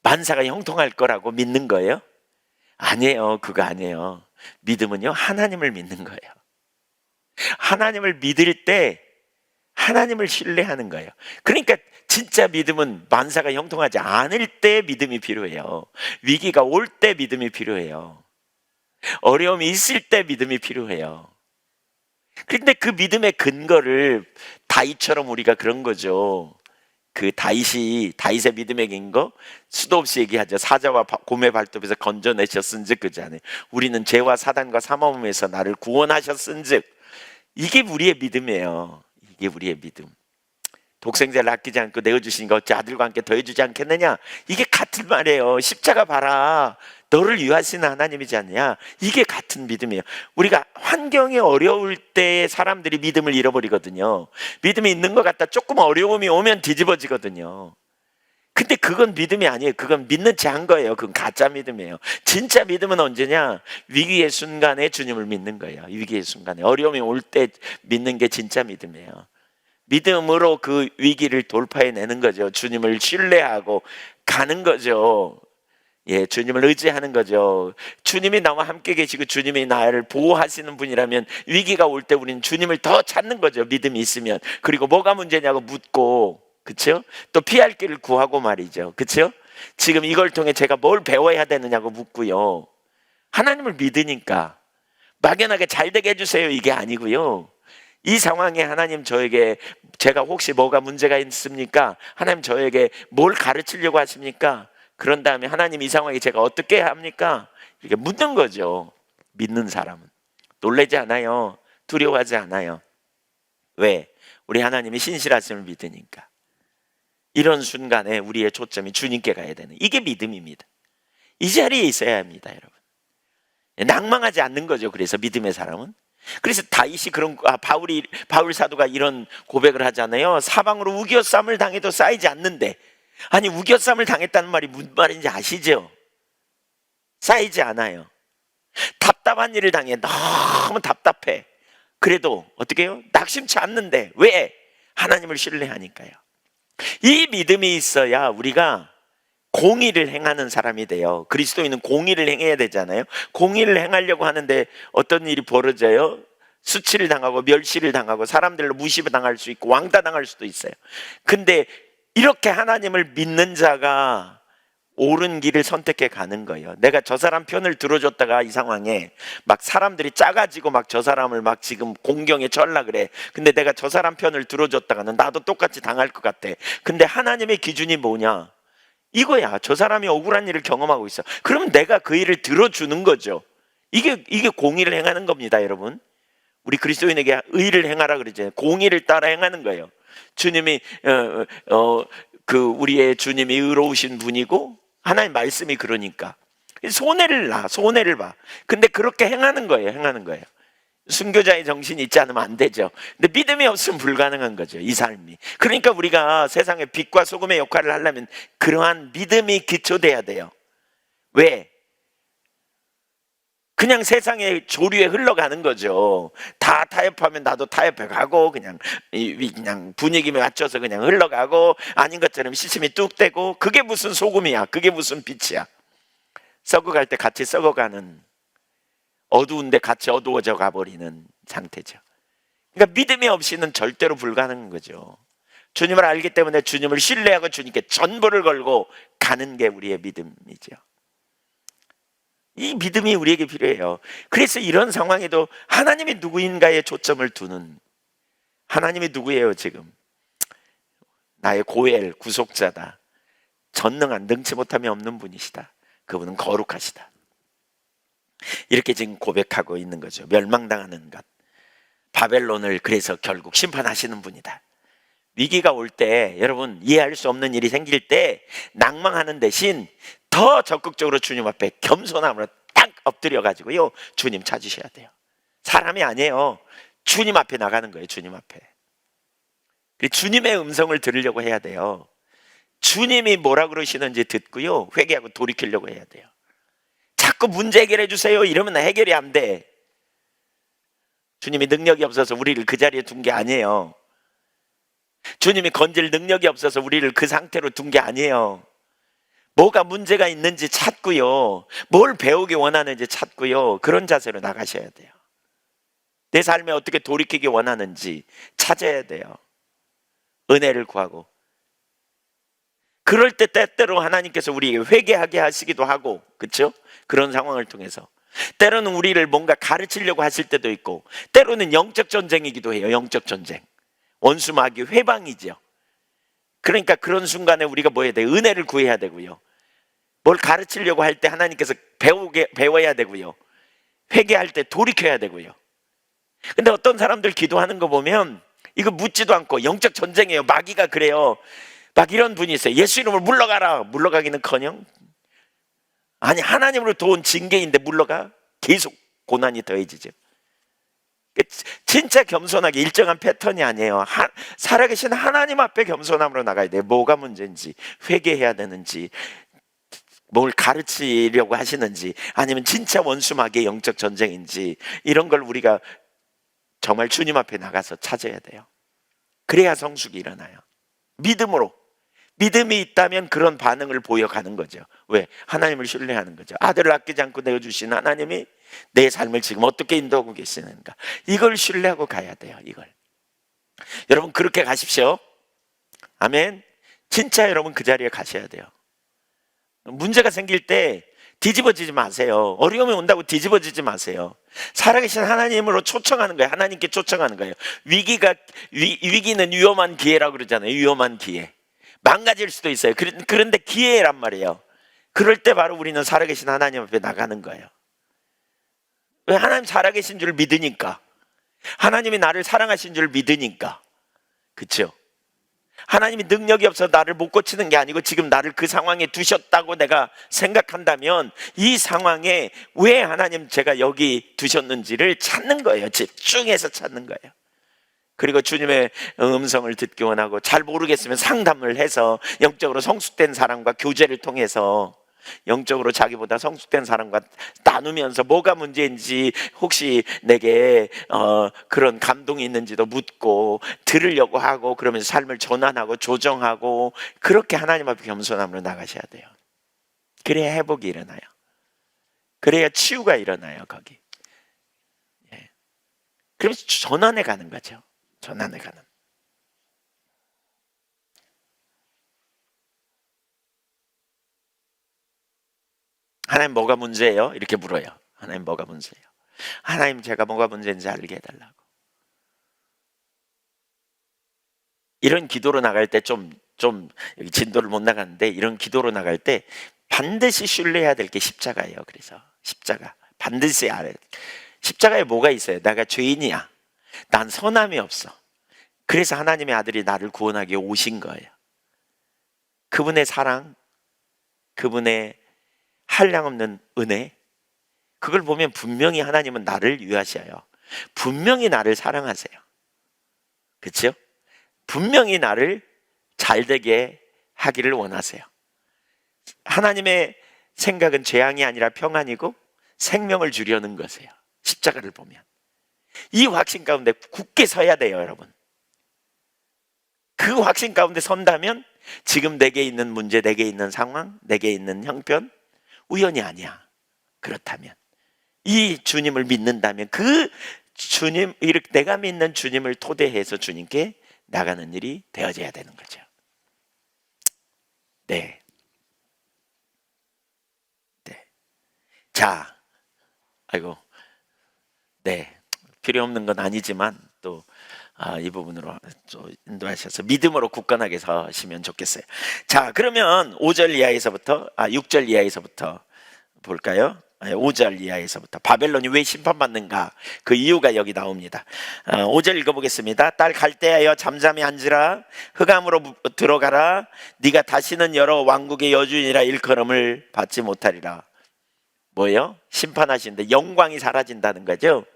만사가 형통할 거라고 믿는 거예요? 아니에요. 그거 아니에요. 믿음은요, 하나님을 믿는 거예요. 하나님을 믿을 때 하나님을 신뢰하는 거예요. 그러니까 진짜 믿음은 만사가 형통하지 않을 때 믿음이 필요해요. 위기가 올 때 믿음이 필요해요. 어려움이 있을 때 믿음이 필요해요. 그런데 그 믿음의 근거를 다윗처럼 우리가 그런 거죠. 그 다윗의 믿음의 근거 수도 없이 얘기하죠. 사자와 곰의 발톱에서 건져내셨은즉, 그잖아요. 우리는 죄와 사단과 사모함에서 나를 구원하셨은즉. 이게 우리의 믿음이에요. 이게 우리의 믿음. 독생자를 아끼지 않고 내어주시니까 어찌 아들과 함께 더해주지 않겠느냐, 이게 같은 말이에요. 십자가 봐라, 너를 위하시는 하나님이지 않냐, 이게 같은 믿음이에요. 우리가 환경이 어려울 때 사람들이 믿음을 잃어버리거든요. 믿음이 있는 것 같다 조금 어려움이 오면 뒤집어지거든요. 근데 그건 믿음이 아니에요. 그건 믿는 채 한 거예요. 그건 가짜 믿음이에요. 진짜 믿음은 언제냐? 위기의 순간에 주님을 믿는 거예요. 위기의 순간에, 어려움이 올 때 믿는 게 진짜 믿음이에요. 믿음으로 그 위기를 돌파해내는 거죠. 주님을 신뢰하고 가는 거죠. 예, 주님을 의지하는 거죠. 주님이 나와 함께 계시고 주님이 나를 보호하시는 분이라면 위기가 올 때 우리는 주님을 더 찾는 거죠. 믿음이 있으면. 그리고 뭐가 문제냐고 묻고, 그렇죠? 또 피할 길을 구하고 말이죠. 그렇죠? 지금 이걸 통해 제가 뭘 배워야 되느냐고 묻고요. 하나님을 믿으니까 막연하게 잘 되게 해주세요, 이게 아니고요. 이 상황에 하나님 저에게, 제가 혹시 뭐가 문제가 있습니까? 하나님 저에게 뭘 가르치려고 하십니까? 그런 다음에 하나님 이 상황에 제가 어떻게 합니까? 이렇게 묻는 거죠. 믿는 사람은 놀라지 않아요. 두려워하지 않아요. 왜? 우리 하나님이 신실하심을 믿으니까. 이런 순간에 우리의 초점이 주님께 가야 되는, 이게 믿음입니다. 이 자리에 있어야 합니다, 여러분. 낭망하지 않는 거죠. 그래서 믿음의 사람은. 그래서 다윗이 바울 사도가 이런 고백을 하잖아요. 사방으로 우겨쌈을 당해도 쌓이지 않는데, 아니 우겨쌈을 당했다는 말이 무슨 말인지 아시죠? 쌓이지 않아요. 답답한 일을 당해, 너무 답답해. 그래도 어떻게 해요? 낙심치 않는데. 왜? 하나님을 신뢰하니까요. 이 믿음이 있어야 우리가 공의를 행하는 사람이 돼요. 그리스도인은 공의를 행해야 되잖아요. 공의를 행하려고 하는데 어떤 일이 벌어져요? 수치를 당하고 멸시를 당하고 사람들로 무시를 당할 수 있고 왕따 당할 수도 있어요. 근데 이렇게 하나님을 믿는 자가 옳은 길을 선택해 가는 거예요. 내가 저 사람 편을 들어줬다가 이 상황에 막 사람들이 짜가지고 막 저 사람을 막 지금 공경에 처하려 그래. 근데 내가 저 사람 편을 들어줬다가는 나도 똑같이 당할 것 같아. 근데 하나님의 기준이 뭐냐? 이거야. 저 사람이 억울한 일을 경험하고 있어. 그러면 내가 그 일을 들어주는 거죠. 이게 공의를 행하는 겁니다, 여러분. 우리 그리스도인에게 의를 행하라 그러잖아요. 공의를 따라 행하는 거예요. 주님이 우리의 주님이 의로우신 분이고 하나님 말씀이 그러니까 손해를 봐. 근데 그렇게 행하는 거예요. 순교자의 정신이 있지 않으면 안 되죠. 근데 믿음이 없으면 불가능한 거죠, 이 삶이. 그러니까 우리가 세상에 빛과 소금의 역할을 하려면 그러한 믿음이 기초돼야 돼요. 왜? 그냥 세상의 조류에 흘러가는 거죠. 다 타협하면 나도 타협해 가고 그냥 분위기에 맞춰서 그냥 흘러가고 아닌 것처럼 시침이 뚝 떼고 그게 무슨 소금이야. 그게 무슨 빛이야. 썩어갈 때 같이 썩어가는, 어두운데 같이 어두워져 가버리는 상태죠. 그러니까 믿음이 없이는 절대로 불가능한 거죠. 주님을 알기 때문에 주님을 신뢰하고 주님께 전부를 걸고 가는 게 우리의 믿음이죠. 이 믿음이 우리에게 필요해요. 그래서 이런 상황에도 하나님이 누구인가에 초점을 두는, 하나님이 누구예요 지금? 나의 고엘 구속자다. 전능한 능치 못함이 없는 분이시다. 그분은 거룩하시다. 이렇게 지금 고백하고 있는 거죠. 멸망당하는 것, 바벨론을 그래서 결국 심판하시는 분이다. 위기가 올 때 여러분 이해할 수 없는 일이 생길 때 낭망하는 대신 더 적극적으로 주님 앞에 겸손함으로 딱 엎드려 가지고요 주님 찾으셔야 돼요. 사람이 아니에요. 주님 앞에 나가는 거예요. 주님 앞에. 주님의 음성을 들으려고 해야 돼요. 주님이 뭐라 그러시는지 듣고요 회개하고 돌이키려고 해야 돼요. 자꾸 문제 해결해 주세요 이러면 해결이 안 돼. 주님이 능력이 없어서 우리를 그 자리에 둔 게 아니에요. 주님이 건질 능력이 없어서 우리를 그 상태로 둔 게 아니에요. 뭐가 문제가 있는지 찾고요, 뭘 배우기 원하는지 찾고요, 그런 자세로 나가셔야 돼요. 내 삶에 어떻게 돌이키기 원하는지 찾아야 돼요. 은혜를 구하고. 그럴 때 때때로 하나님께서 우리에게 회개하게 하시기도 하고, 그렇죠? 그런 상황을 통해서 때로는 우리를 뭔가 가르치려고 하실 때도 있고, 때로는 영적 전쟁이기도 해요. 영적 전쟁, 원수 마귀 회방이죠. 그러니까 그런 순간에 우리가 뭐 해야 돼요? 은혜를 구해야 되고요, 뭘 가르치려고 할 때 하나님께서 배워야 되고요, 회개할 때 돌이켜야 되고요. 근데 어떤 사람들 기도하는 거 보면 이거 묻지도 않고 영적 전쟁이에요. 마귀가 그래요. 막 이런 분이 있어요. 예수 이름으로 물러가라. 물러가기는커녕 아니 하나님으로 도운 징계인데 물러가? 계속 고난이 더해지죠. 진짜 겸손하게 일정한 패턴이 아니에요. 살아계신 하나님 앞에 겸손함으로 나가야 돼요. 뭐가 문제인지, 회개해야 되는지, 뭘 가르치려고 하시는지, 아니면 진짜 원수마귀의 영적 전쟁인지, 이런 걸 우리가 정말 주님 앞에 나가서 찾아야 돼요. 그래야 성숙이 일어나요. 믿음으로. 믿음이 있다면 그런 반응을 보여가는 거죠. 왜? 하나님을 신뢰하는 거죠. 아들을 아끼지 않고 내어주신 하나님이 내 삶을 지금 어떻게 인도하고 계시는가, 이걸 신뢰하고 가야 돼요. 이걸 여러분 그렇게 가십시오. 아멘. 진짜 여러분 그 자리에 가셔야 돼요. 문제가 생길 때 뒤집어지지 마세요. 어려움이 온다고 뒤집어지지 마세요. 살아계신 하나님으로 초청하는 거예요. 하나님께 초청하는 거예요. 위기는 위험한 기회라고 그러잖아요. 위험한 기회. 망가질 수도 있어요. 그런데 기회란 말이에요. 그럴 때 바로 우리는 살아계신 하나님 앞에 나가는 거예요. 왜? 하나님 살아계신 줄 믿으니까. 하나님이 나를 사랑하신 줄 믿으니까. 그렇죠? 하나님이 능력이 없어서 나를 못 고치는 게 아니고 지금 나를 그 상황에 두셨다고 내가 생각한다면 이 상황에 왜 하나님 제가 여기 두셨는지를 찾는 거예요. 집중해서 찾는 거예요. 그리고 주님의 음성을 듣기 원하고, 잘 모르겠으면 상담을 해서 영적으로 성숙된 사람과 교제를 통해서 영적으로 자기보다 성숙된 사람과 나누면서 뭐가 문제인지, 혹시 내게 그런 감동이 있는지도 묻고 들으려고 하고, 그러면서 삶을 전환하고 조정하고, 그렇게 하나님 앞에 겸손함으로 나가셔야 돼요. 그래야 회복이 일어나요. 그래야 치유가 일어나요. 거기 그러면서 전환해 가는 거죠. 전환해 가는. 하나님 뭐가 문제예요? 이렇게 물어요. 하나님 뭐가 문제예요? 하나님 제가 뭐가 문제인지 알게 해달라고. 이런 기도로 나갈 때 여기 진도를 못 나가는데, 이런 기도로 나갈 때 반드시 신뢰해야 될 게 십자가예요. 그래서 십자가 반드시 알아야 돼. 십자가에 뭐가 있어요? 내가 죄인이야. 난 선함이 없어. 그래서 하나님의 아들이 나를 구원하기 위해 오신 거예요. 그분의 사랑, 그분의 한량없는 은혜, 그걸 보면 분명히 하나님은 나를 위하셔요. 분명히 나를 사랑하세요. 그렇죠? 분명히 나를 잘되게 하기를 원하세요. 하나님의 생각은 재앙이 아니라 평안이고 생명을 주려는 것이에요. 십자가를 보면 이 확신 가운데 굳게 서야 돼요, 여러분. 그 확신 가운데 선다면 지금 내게 있는 문제, 내게 있는 상황, 내게 있는 형편 우연이 아니야. 그렇다면 이 주님을 믿는다면 그 주님, 내가 믿는 주님을 토대해서 주님께 나가는 일이 되어져야 되는 거죠. 네. 네. 자, 아이고, 네. 필요 없는 건 아니지만 또 이 부분으로 또 인도하셔서 믿음으로 굳건하게 서시면 좋겠어요. 자, 그러면 5절 이하에서부터 6절 이하에서부터 볼까요? 5절 이하에서부터 바벨론이 왜 심판받는가, 그 이유가 여기 나옵니다. 5절 읽어보겠습니다. 딸 갈대하여 잠잠히 앉으라. 흑암으로 들어가라. 네가 다시는 여러 왕국의 여주인이라 일컬음을 받지 못하리라. 뭐예요? 심판하시는데 영광이 사라진다는 거죠.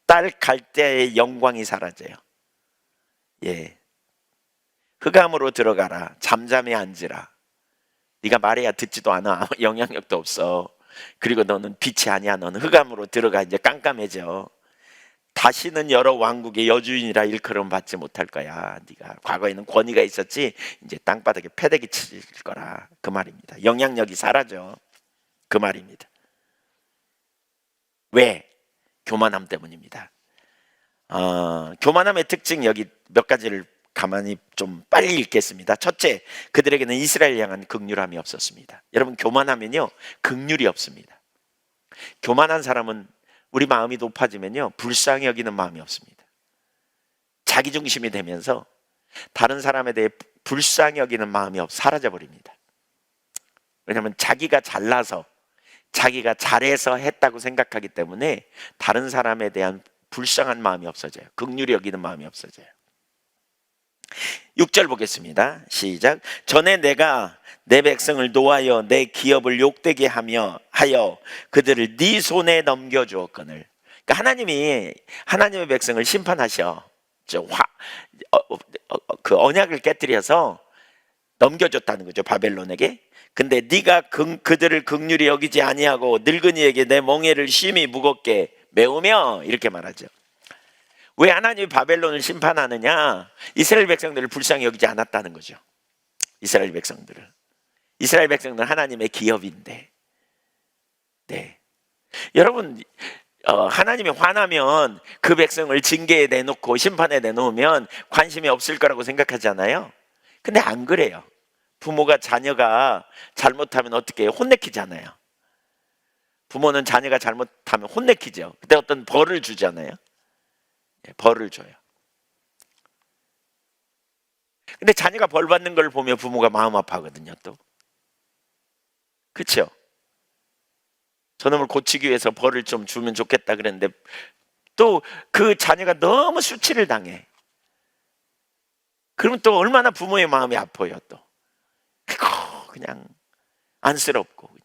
딸 갈대의 영광이 사라져요. 예, 흑암으로 들어가라. 잠잠히 앉으라. 네가 말해야 듣지도 않아. 영향력도 없어. 그리고 너는 빛이 아니야. 너는 흑암으로 들어가. 이제 깜깜해져. 다시는 여러 왕국의 여주인이라 일컬음 받지 못할 거야. 네가 과거에는 권위가 있었지 이제 땅바닥에 패대기 칠 거라. 그 말입니다. 영향력이 사라져. 그 말입니다. 왜? 교만함 때문입니다. 교만함의 특징 여기 몇 가지를 가만히 좀 빨리 읽겠습니다. 첫째, 그들에게는 이스라엘 향한 긍휼함이 없었습니다. 여러분, 교만하면요 긍휼이 없습니다. 교만한 사람은 우리 마음이 높아지면요 불쌍히 여기는 마음이 없습니다. 자기중심이 되면서 다른 사람에 대해 불쌍히 여기는 마음이 사라져 버립니다. 왜냐하면 자기가 잘나서 자기가 잘해서 했다고 생각하기 때문에 다른 사람에 대한 불쌍한 마음이 없어져요. 긍휼히 여기는 마음이 없어져요. 6절 보겠습니다. 시작. 전에 내가 내 백성을 노하여 내 기업을 욕되게 하여 그들을 네 손에 넘겨주었거늘. 그러니까 하나님이 하나님의 백성을 심판하셔. 그 언약을 깨뜨려서 넘겨줬다는 거죠, 바벨론에게. 근데 네가 그들을 긍휼히 여기지 아니하고 늙은이에게 내 멍에를 심히 무겁게 메우며, 이렇게 말하죠. 왜 하나님이 바벨론을 심판하느냐? 이스라엘 백성들을 불쌍히 여기지 않았다는 거죠. 이스라엘 백성들은 하나님의 기업인데. 네, 여러분, 하나님이 화나면 그 백성을 징계에 내놓고 심판에 내놓으면 관심이 없을 거라고 생각하잖아요. 근데 안 그래요. 부모가 자녀가 잘못하면 어떻게 해요? 혼내키잖아요. 부모는 자녀가 잘못하면 혼내키죠. 그때 어떤 벌을 주잖아요. 벌을 줘요. 근데 자녀가 벌 받는 걸 보면 부모가 마음 아파하거든요. 또 그렇죠? 저놈을 고치기 위해서 벌을 좀 주면 좋겠다 그랬는데 또 그 자녀가 너무 수치를 당해. 그러면 또 얼마나 부모의 마음이 아파요. 또 그냥 안쓰럽고 그냥.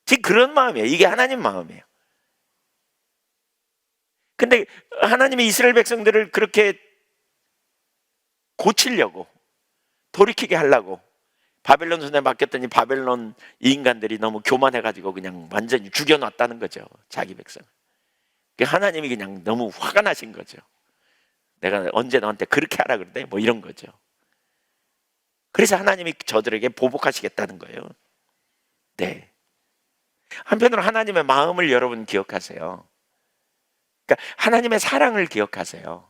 지금 그런 마음이에요. 이게 하나님 마음이에요. 근데 하나님이 이스라엘 백성들을 그렇게 고치려고, 돌이키게 하려고 바벨론 손에 맡겼더니 바벨론 이 인간들이 너무 교만해가지고 그냥 완전히 죽여놨다는 거죠, 자기 백성. 하나님이 그냥 너무 화가 나신 거죠. 내가 언제 너한테 그렇게 하라 그러대? 뭐 이런 거죠. 그래서 하나님이 저들에게 보복하시겠다는 거예요. 네. 한편으로 하나님의 마음을 여러분 기억하세요. 그러니까 하나님의 사랑을 기억하세요.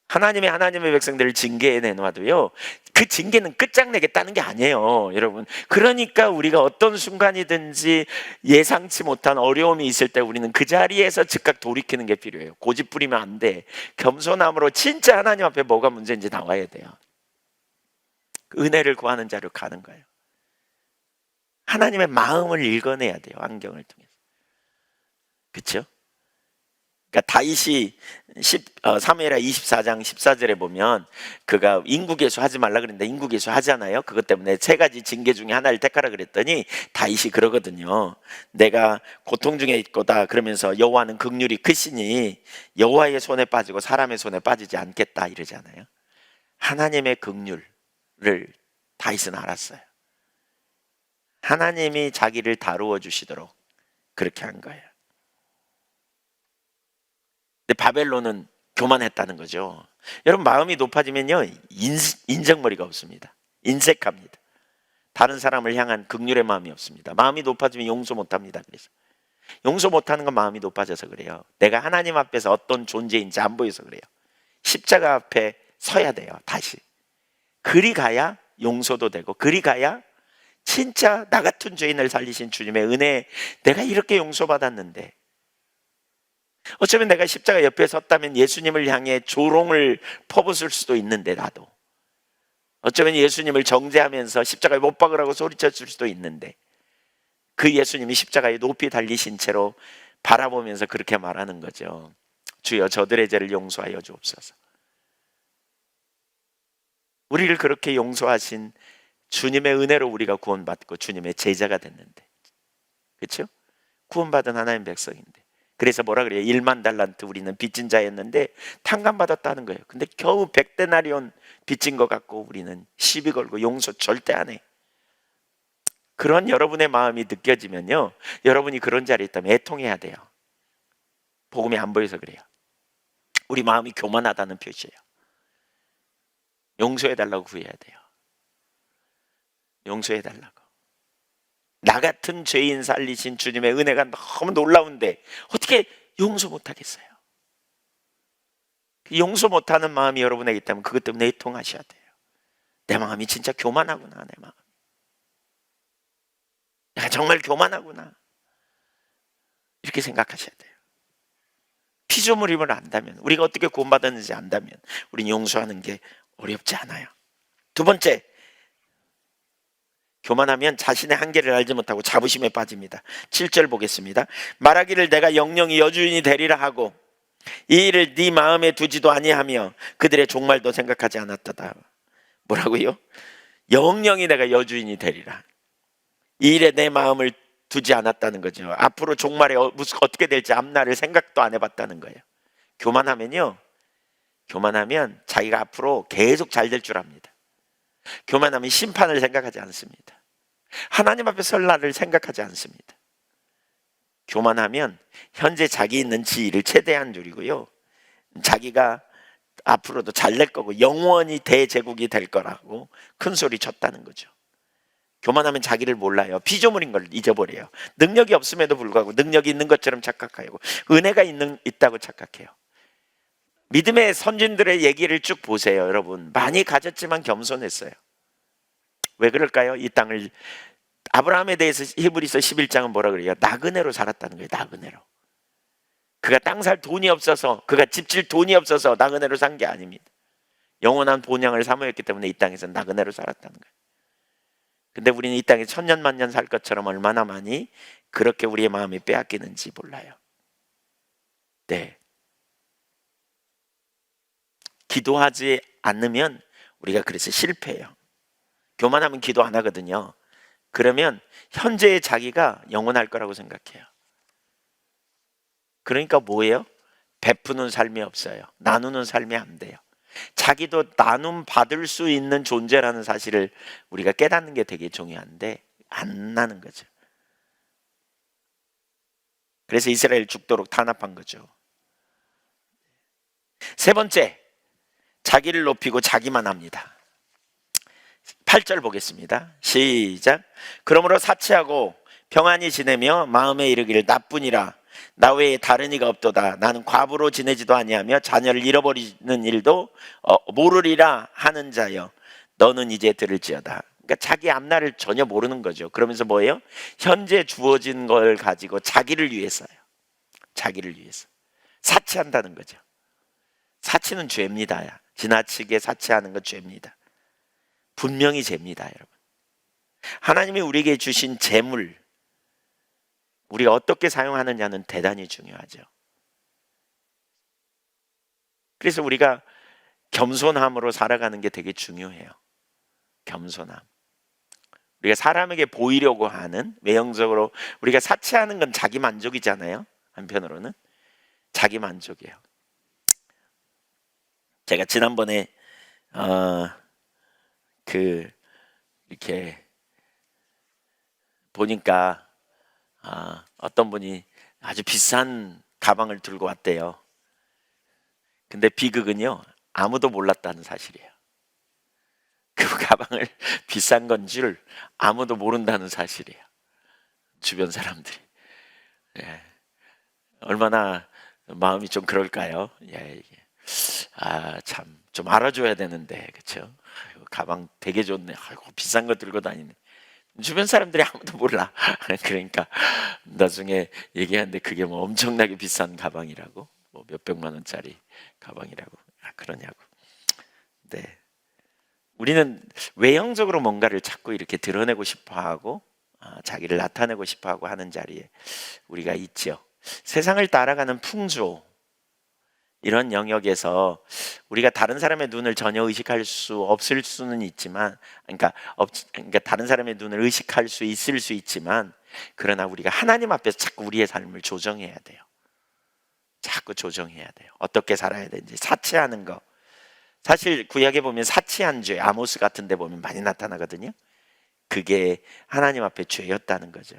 하나님의 백성들을 징계에 내놔도요, 그 징계는 끝장내겠다는 게 아니에요, 여러분. 그러니까 우리가 어떤 순간이든지 예상치 못한 어려움이 있을 때 우리는 그 자리에서 즉각 돌이키는 게 필요해요. 고집 부리면 안 돼. 겸손함으로 진짜 하나님 앞에 뭐가 문제인지 나와야 돼요. 은혜를 구하는 자로 가는 거예요. 하나님의 마음을 읽어내야 돼요, 환경을 통해서. 그렇죠? 그러니까 다윗이 사무엘하 24장 14절에 보면 그가 인구계수 하지 말라 그랬는데 인구계수 하잖아요. 그것 때문에 세 가지 징계 중에 하나를 택하라 그랬더니 다윗이 그러거든요. 내가 고통 중에 있거다 그러면서 여호와는 긍휼이 크시니 여호와의 손에 빠지고 사람의 손에 빠지지 않겠다 이러잖아요. 하나님의 긍휼을 다윗은 알았어요. 하나님이 자기를 다루어 주시도록 그렇게 한 거예요. 근데 바벨론은 교만했다는 거죠. 여러분, 마음이 높아지면요, 인정머리가 없습니다. 인색합니다. 다른 사람을 향한 긍휼의 마음이 없습니다. 마음이 높아지면 용서 못합니다. 그래서 용서 못하는 건 마음이 높아져서 그래요. 내가 하나님 앞에서 어떤 존재인지 안 보여서 그래요. 십자가 앞에 서야 돼요. 다시. 그리 가야 용서도 되고, 그리 가야 진짜 나 같은 죄인을 살리신 주님의 은혜, 내가 이렇게 용서받았는데, 어쩌면 내가 십자가 옆에 섰다면 예수님을 향해 조롱을 퍼붓을 수도 있는데, 나도 어쩌면 예수님을 정죄하면서 십자가에 못 박으라고 소리쳤을 수도 있는데, 그 예수님이 십자가에 높이 달리신 채로 바라보면서 그렇게 말하는 거죠. 주여 저들의 죄를 용서하여 주옵소서. 우리를 그렇게 용서하신 주님의 은혜로 우리가 구원받고 주님의 제자가 됐는데, 그렇죠? 구원받은 하나님 백성인데, 그래서 뭐라 그래요? 1만 달란트 우리는 빚진 자였는데 탕감받았다는 거예요. 근데 겨우 100데나리온 빚진 것 같고 우리는 시비 걸고 용서 절대 안 해. 그런 여러분의 마음이 느껴지면요, 여러분이 그런 자리에 있다면 애통해야 돼요. 복음이 안 보여서 그래요. 우리 마음이 교만하다는 표시예요. 용서해달라고 구해야 돼요. 용서해달라고. 나 같은 죄인 살리신 주님의 은혜가 너무 놀라운데 어떻게 용서 못하겠어요? 용서 못하는 마음이 여러분에게 있다면 그것 때문에 애통하셔야 돼요. 내 마음이 진짜 교만하구나. 내 마음, 내가 정말 교만하구나, 이렇게 생각하셔야 돼요. 피조물임을 안다면, 우리가 어떻게 구원받았는지 안다면 우리는 용서하는 게 어렵지 않아요. 두 번째, 교만하면 자신의 한계를 알지 못하고 자부심에 빠집니다. 7절 보겠습니다. 말하기를 내가 영영이 여주인이 되리라 하고 이 일을 네 마음에 두지도 아니하며 그들의 종말도 생각하지 않았다다. 뭐라고요? 영영이 내가 여주인이 되리라. 이 일에 내 마음을 두지 않았다는 거죠. 앞으로 종말에 어떻게 될지 앞날을 생각도 안 해봤다는 거예요. 교만하면요, 교만하면 자기가 앞으로 계속 잘 될 줄 압니다. 교만하면 심판을 생각하지 않습니다. 하나님 앞에 설 날을 생각하지 않습니다. 교만하면 현재 자기 있는 지위를 최대한 누리고요, 자기가 앞으로도 잘 될 거고 영원히 대제국이 될 거라고 큰 소리 쳤다는 거죠. 교만하면 자기를 몰라요. 피조물인 걸 잊어버려요. 능력이 없음에도 불구하고 능력이 있는 것처럼 착각하고 은혜가 있다고 착각해요. 믿음의 선진들의 얘기를 쭉 보세요. 여러분, 많이 가졌지만 겸손했어요. 왜 그럴까요? 이 땅을, 아브라함에 대해서 히브리서 11장은 뭐라 그래요? 나그네로 살았다는 거예요. 나그네로. 그가 땅 살 돈이 없어서, 그가 집 질 돈이 없어서 나그네로 산 게 아닙니다. 영원한 본향을 사모했기 때문에 이 땅에서 나그네로 살았다는 거예요. 근데 우리는 이 땅에 천년 만년 살 것처럼 얼마나 많이 그렇게 우리의 마음이 빼앗기는지 몰라요. 네. 기도하지 않으면 우리가 그래서 실패해요. 교만하면 기도 안 하거든요. 그러면 현재의 자기가 영원할 거라고 생각해요. 그러니까 뭐예요? 베푸는 삶이 없어요. 나누는 삶이 안 돼요. 자기도 나눔 받을 수 있는 존재라는 사실을 우리가 깨닫는 게 되게 중요한데 안 나는 거죠. 그래서 이스라엘 죽도록 탄압한 거죠. 세 번째, 자기를 높이고 자기만 합니다. 8절 보겠습니다. 시작. 그러므로 사치하고 평안히 지내며 마음에 이르기를 나뿐이라 나 외에 다른 이가 없도다. 나는 과부로 지내지도 아니하며 자녀를 잃어버리는 일도 모르리라 하는 자여, 너는 이제 들을지어다. 그러니까 자기 앞날을 전혀 모르는 거죠. 그러면서 뭐예요? 현재 주어진 걸 가지고 자기를 위해서요. 자기를 위해서 사치한다는 거죠. 사치는 죄입니다. 지나치게 사치하는 건 죄입니다. 분명히 죄입니다, 여러분. 하나님이 우리에게 주신 재물, 우리가 어떻게 사용하느냐는 대단히 중요하죠. 그래서 우리가 겸손함으로 살아가는 게 되게 중요해요. 겸손함. 우리가 사람에게 보이려고 하는, 외형적으로 우리가 사치하는 건 자기 만족이잖아요. 한편으로는 자기 만족이에요. 제가 지난번에 이렇게 보니까 어떤 분이 아주 비싼 가방을 들고 왔대요. 근데 비극은요, 아무도 몰랐다는 사실이에요. 그 가방을 비싼 건 줄 아무도 모른다는 사실이에요. 주변 사람들이. 예. 얼마나 마음이 좀 그럴까요? 예. 참 좀 알아줘야 되는데, 그렇죠? 가방 되게 좋네. 아이고, 비싼 거 들고 다니네. 주변 사람들이 아무도 몰라. 그러니까 나중에 얘기하는데 그게 뭐 엄청나게 비싼 가방이라고, 뭐 몇백만 원짜리 가방이라고. 그러냐고. 네. 우리는 외형적으로 뭔가를 자꾸 이렇게 드러내고 싶어하고 자기를 나타내고 싶어하고 하는 자리에 우리가 있죠. 세상을 따라가는 풍조, 이런 영역에서 우리가 다른 사람의 눈을 전혀 의식할 수 없을 수는 있지만, 그러니까 다른 사람의 눈을 의식할 수 있을 수 있지만, 그러나 우리가 하나님 앞에서 자꾸 우리의 삶을 조정해야 돼요. 자꾸 조정해야 돼요. 어떻게 살아야 되는지. 사치하는 거, 사실 구약에 보면 사치한 죄, 아모스 같은 데 보면 많이 나타나거든요. 그게 하나님 앞에 죄였다는 거죠.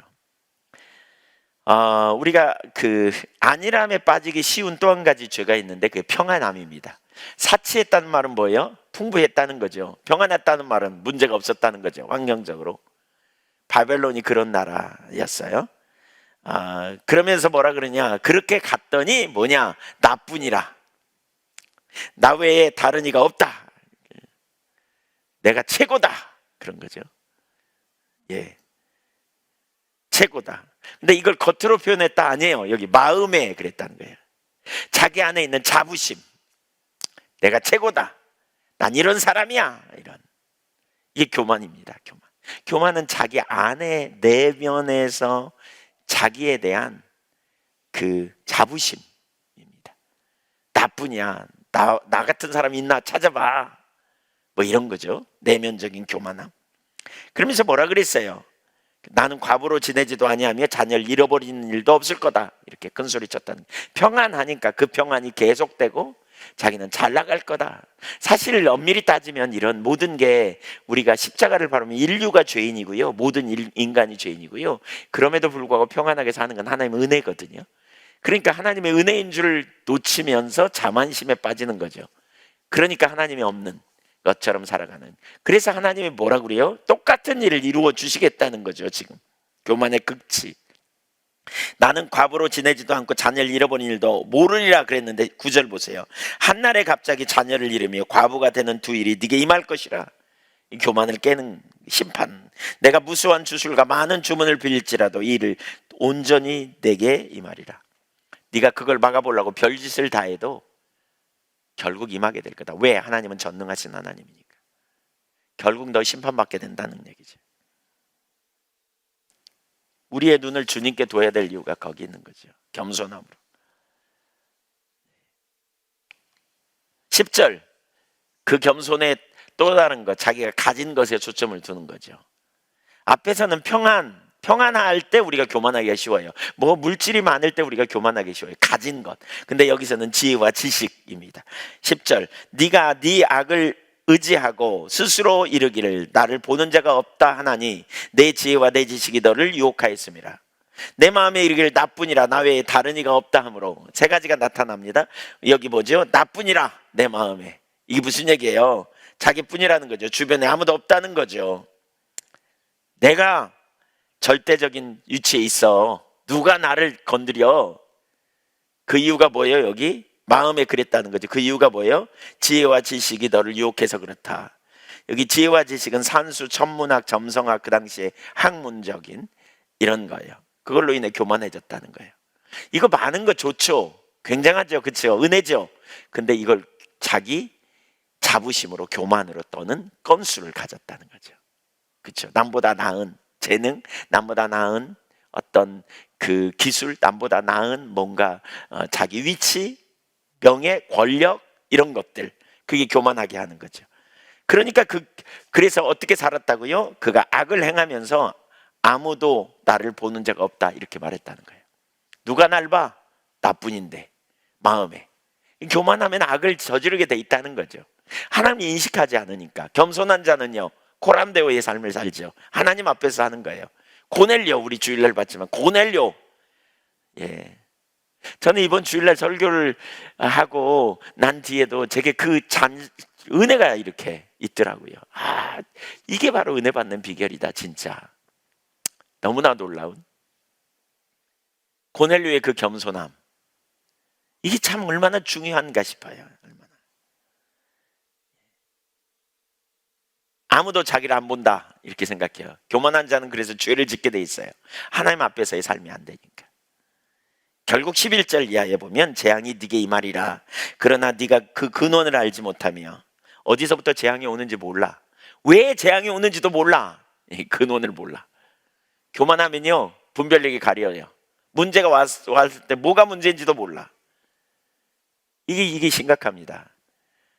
우리가 그 안일함에 빠지기 쉬운 또 한 가지 죄가 있는데, 그게 평안함입니다. 사치했다는 말은 뭐예요? 풍부했다는 거죠. 평안했다는 말은 문제가 없었다는 거죠. 환경적으로. 바벨론이 그런 나라였어요. 그러면서 뭐라 그러냐? 그렇게 갔더니 뭐냐? 나뿐이라. 나 외에 다른 이가 없다. 내가 최고다. 그런 거죠. 예. 최고다. 근데 이걸 겉으로 표현했다 아니에요. 여기 마음에 그랬다는 거예요. 자기 안에 있는 자부심. 내가 최고다. 난 이런 사람이야. 이런. 이게 교만입니다. 교만. 교만은 자기 안에 내면에서 자기에 대한 그 자부심입니다. 나뿐이야. 나 같은 사람이 있나 찾아봐. 뭐 이런 거죠. 내면적인 교만함. 그러면서 뭐라 그랬어요? 나는 과부로 지내지도 아니하며 자녀를 잃어버리는 일도 없을 거다. 이렇게 큰 소리 쳤다는. 평안하니까 그 평안이 계속되고 자기는 잘 나갈 거다. 사실 엄밀히 따지면 이런 모든 게, 우리가 십자가를 바르면 인류가 죄인이고요, 모든 인간이 죄인이고요, 그럼에도 불구하고 평안하게 사는 건 하나님의 은혜거든요. 그러니까 하나님의 은혜인 줄 놓치면서 자만심에 빠지는 거죠. 그러니까 하나님이 없는 것처럼 살아가는. 그래서 하나님이 뭐라 그래요? 똑같은 일을 이루어 주시겠다는 거죠. 지금 교만의 극치. 나는 과부로 지내지도 않고 자녀를 잃어버린 일도 모르리라 그랬는데 9절 보세요. 한날에 갑자기 자녀를 잃으며 과부가 되는 두 일이 네게 임할 것이라. 이 교만을 깨는 심판. 내가 무수한 주술과 많은 주문을 빌릴지라도 이 일을 온전히 내게 임하리라. 네가 그걸 막아보려고 별짓을 다 해도 결국 임하게 될 거다. 왜? 하나님은 전능하신 하나님이니까. 결국 너 심판받게 된다는 얘기죠. 우리의 눈을 주님께 둬야 될 이유가 거기 있는 거죠. 겸손함으로. 10절, 그 겸손의 또 다른 것, 자기가 가진 것에 초점을 두는 거죠. 앞에서는 평안할 때 우리가 교만하기가 쉬워요. 뭐 물질이 많을 때 우리가 교만하기 쉬워요. 가진 것. 근데 여기서는 지혜와 지식입니다. 10절, 네가 네 악을 의지하고 스스로 이르기를 나를 보는 자가 없다 하나니 내 지혜와 내 지식이 너를 유혹하였습니다. 내 마음에 이르기를 나뿐이라 나 외에 다른 이가 없다 하므로 세 가지가 나타납니다. 여기 뭐죠? 나뿐이라 내 마음에. 이게 무슨 얘기예요? 자기뿐이라는 거죠. 주변에 아무도 없다는 거죠. 내가 절대적인 위치에 있어. 누가 나를 건드려? 그 이유가 뭐예요? 여기 마음에 그랬다는 거죠. 그 이유가 뭐예요? 지혜와 지식이 너를 유혹해서 그렇다. 여기 지혜와 지식은 산수, 천문학, 점성학, 그 당시에 학문적인 이런 거예요. 그걸로 인해 교만해졌다는 거예요. 이거 많은 거 좋죠. 굉장하죠. 그렇죠? 은혜죠. 근데 이걸 자기 자부심으로, 교만으로 떠는 건수를 가졌다는 거죠. 그렇죠? 남보다 나은 재능, 남보다 나은 어떤 그 기술, 남보다 나은 뭔가 자기 위치, 명예, 권력 이런 것들, 그게 교만하게 하는 거죠. 그러니까 그래서 어떻게 살았다고요? 그가 악을 행하면서 아무도 나를 보는 자가 없다 이렇게 말했다는 거예요. 누가 날 봐? 나뿐인데 마음에 교만하면 악을 저지르게 돼 있다는 거죠. 하나님 인식하지 않으니까. 겸손한 자는요 고람대오의 삶을 살죠. 하나님 앞에서 하는 거예요. 고넬료, 우리 주일날 봤지만 고넬료. 예, 저는 이번 주일날 설교를 하고 난 뒤에도 제게 은혜가 이렇게 있더라고요. 아, 이게 바로 은혜 받는 비결이다. 진짜 너무나 놀라운 고넬료의 그 겸손함, 이게 참 얼마나 중요한가 싶어요. 얼마나. 아무도 자기를 안 본다 이렇게 생각해요. 교만한 자는 그래서 죄를 짓게 돼 있어요. 하나님 앞에서의 삶이 안 되니까. 결국 11절 이하에 보면 재앙이 네게 임하리라. 그러나 네가 그 근원을 알지 못하며, 어디서부터 재앙이 오는지 몰라. 왜 재앙이 오는지도 몰라. 이 근원을 몰라. 교만하면요 분별력이 가려요. 문제가 왔을 때 뭐가 문제인지도 몰라. 이게 심각합니다.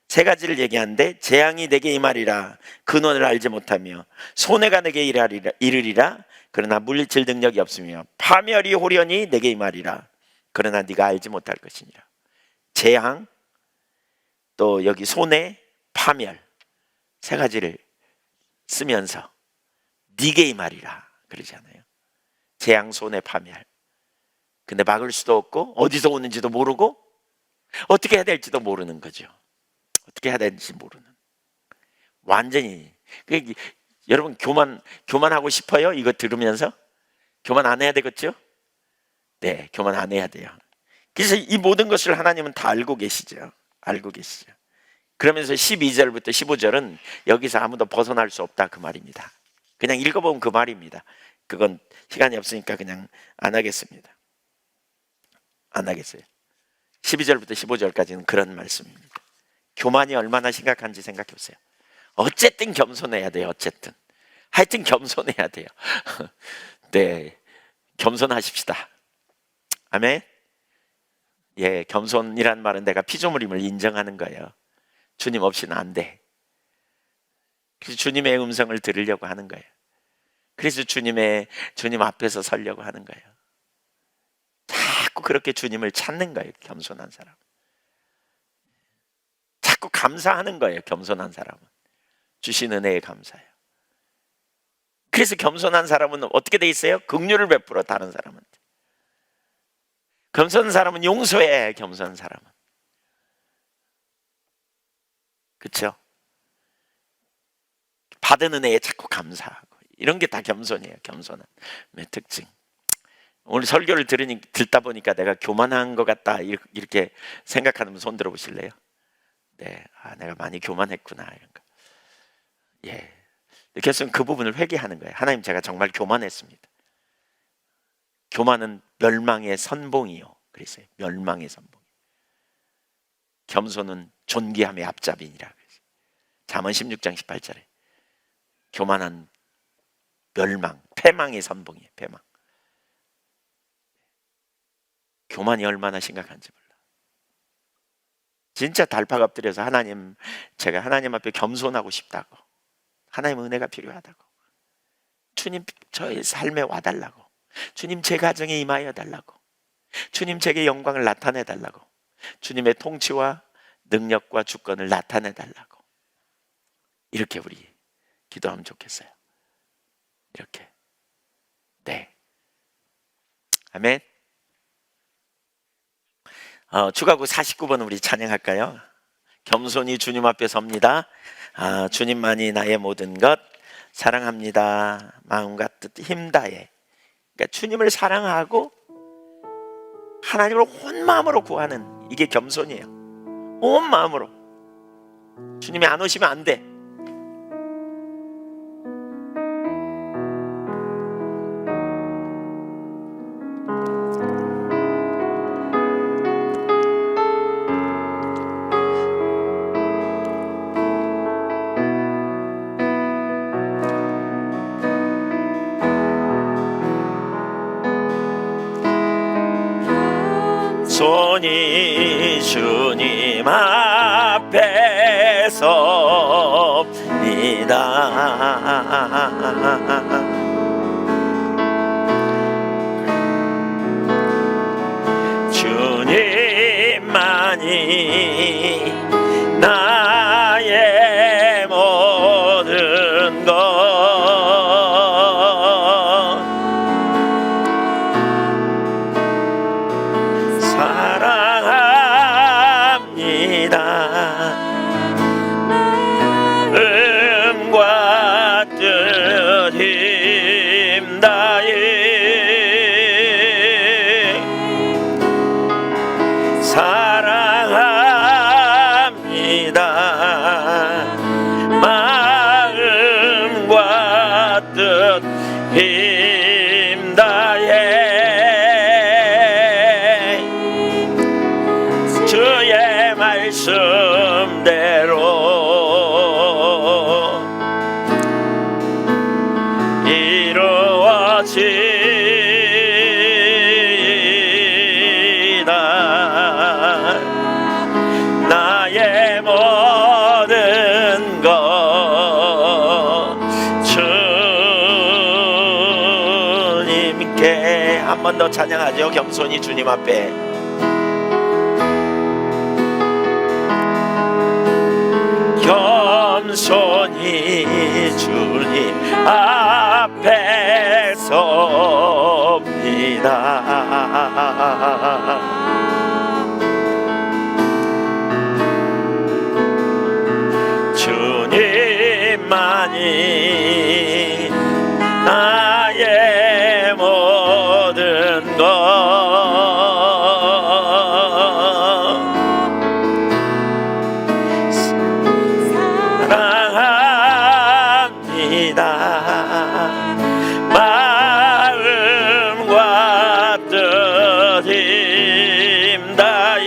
세 가지를 얘기하는데, 재앙이 내게 임하리라. 근원을 알지 못하며, 손해가 내게 이르리라. 그러나 물리칠 능력이 없으며, 파멸이 호련히 내게 임하리라. 그러나 네가 알지 못할 것이니라. 재앙, 또 여기 손해, 파멸, 세 가지를 쓰면서 네게 임하리라 그러잖아요. 재앙, 손해, 파멸. 근데 막을 수도 없고 어디서 오는지도 모르고 어떻게 해야 될지도 모르는 거죠. 어떻게 해야 되는지 모르는. 완전히. 여러분 교만하고 싶어요? 이거 들으면서 교만 안 해야 되겠죠? 네, 교만 안 해야 돼요. 그래서 이 모든 것을 하나님은 다 알고 계시죠. 알고 계시죠. 그러면서 12절부터 15절은 여기서 아무도 벗어날 수 없다 그 말입니다. 그냥 읽어보면 그 말입니다. 그건 시간이 없으니까 그냥 안 하겠습니다. 안 하겠어요. 12절부터 15절까지는 그런 말씀입니다. 교만이 얼마나 심각한지 생각해 보세요. 어쨌든 겸손해야 돼요. 어쨌든 하여튼 겸손해야 돼요. 네, 겸손하십시다. 아멘. 예, 겸손이란 말은 내가 피조물임을 인정하는 거예요. 주님 없이는 안 돼. 그래서 주님의 음성을 들으려고 하는 거예요. 그래서 주님 앞에서 서려고 하는 거예요. 자꾸 그렇게 주님을 찾는 거예요. 겸손한 사람. 자꾸 감사하는 거예요. 겸손한 사람은 주신 은혜에 감사해요. 그래서 겸손한 사람은 어떻게 돼 있어요? 긍휼을 베풀어 다른 사람한테. 겸손한 사람은 용서해. 겸손한 사람은, 그렇죠? 받은 은혜에 자꾸 감사하고, 이런 게 다 겸손이에요. 겸손한 특징. 오늘 설교를 듣다 보니까 내가 교만한 것 같다 이렇게 생각하는 분 손 들어보실래요? 네, 내가 많이 교만했구나 이런 거. 예, 그래서 그 부분을 회개하는 거예요. 하나님, 제가 정말 교만했습니다. 교만은 멸망의 선봉이요. 그랬어요. 멸망의 선봉. 겸손은 존귀함의 앞잡이니라. 잠언 16장 18절에 교만한 멸망, 패망의 선봉이에요. 패망. 교만이 얼마나 심각한지 몰라. 진짜 달팍 엎드려서 하나님, 제가 하나님 앞에 겸손하고 싶다고, 하나님 은혜가 필요하다고, 주님 저의 삶에 와달라고, 주님 제 가정에 임하여 달라고, 주님 제게 영광을 나타내 달라고, 주님의 통치와 능력과 주권을 나타내 달라고, 이렇게 우리 기도하면 좋겠어요. 이렇게. 네, 아멘. 추가곡 49번 우리 찬양할까요? 겸손히 주님 앞에 섭니다. 주님만이 나의 모든 것, 사랑합니다. 마음과 뜻 힘 다해. 그러니까 주님을 사랑하고 하나님을 온 마음으로 구하는 이게 겸손이에요. 온 마음으로. 주님이 안 오시면 안 돼. 손이 주님 앞에 섭니다. 주님만이 나의 모든 것 마음과 뜻 힘 다해 사랑합니다. 마음과 뜻 힘 다해 주의 말씀대로 이루어지다. 나의 모든 것 주님께. 한 번 더 찬양하죠. 겸손히 주님 앞에. 겸손히 주님 앞에 섭니다. 주님만이 나의 모든 것 사랑합니다. 마음과 뜻 힘 다해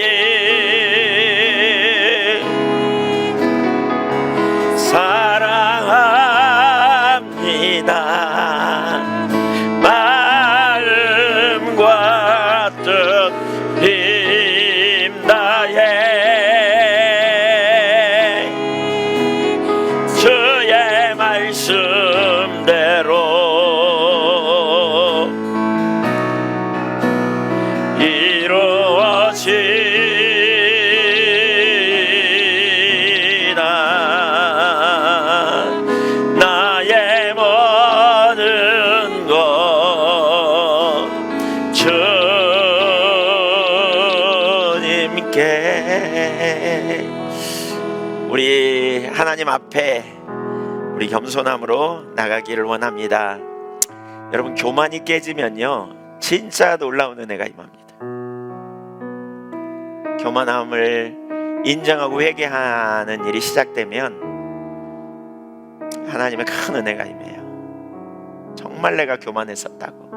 사랑합니다. 마음과 뜻 힘 다해 주의 말씀대로 이루어지다. 나의 모든 것 주님께. 우리 하나님 앞에 우리 겸손함으로 나가기를 원합니다. 여러분, 교만이 깨지면요 진짜 놀라운 은혜가 임합니다. 교만함을 인정하고 회개하는 일이 시작되면 하나님의 큰 은혜가 임해요. 정말 내가 교만했었다고.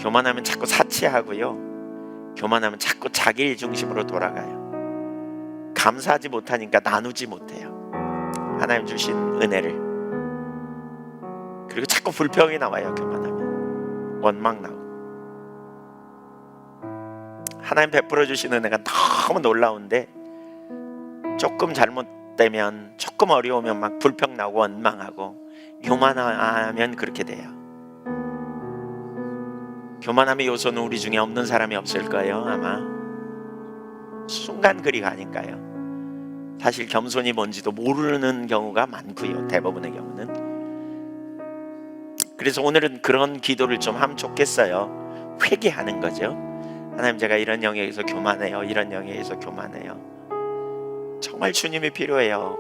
교만하면 자꾸 사치하고요, 교만하면 자꾸 자기 중심으로 돌아가요. 감사하지 못하니까 나누지 못해요, 하나님 주신 은혜를. 그리고 자꾸 불평이 나와요. 교만하면 원망 나오고. 하나님 베풀어 주신 은혜가 너무 놀라운데 조금 잘못되면, 조금 어려우면 막 불평 나고 원망하고, 교만하면 그렇게 돼요. 교만함의 요소는 우리 중에 없는 사람이 없을 거예요. 아마 순간 그리가 아닐까요? 사실 겸손이 뭔지도 모르는 경우가 많고요, 대부분의 경우는. 그래서 오늘은 그런 기도를 좀 하면 좋겠어요. 회개하는 거죠. 하나님, 제가 이런 영역에서 교만해요, 이런 영역에서 교만해요. 정말 주님이 필요해요.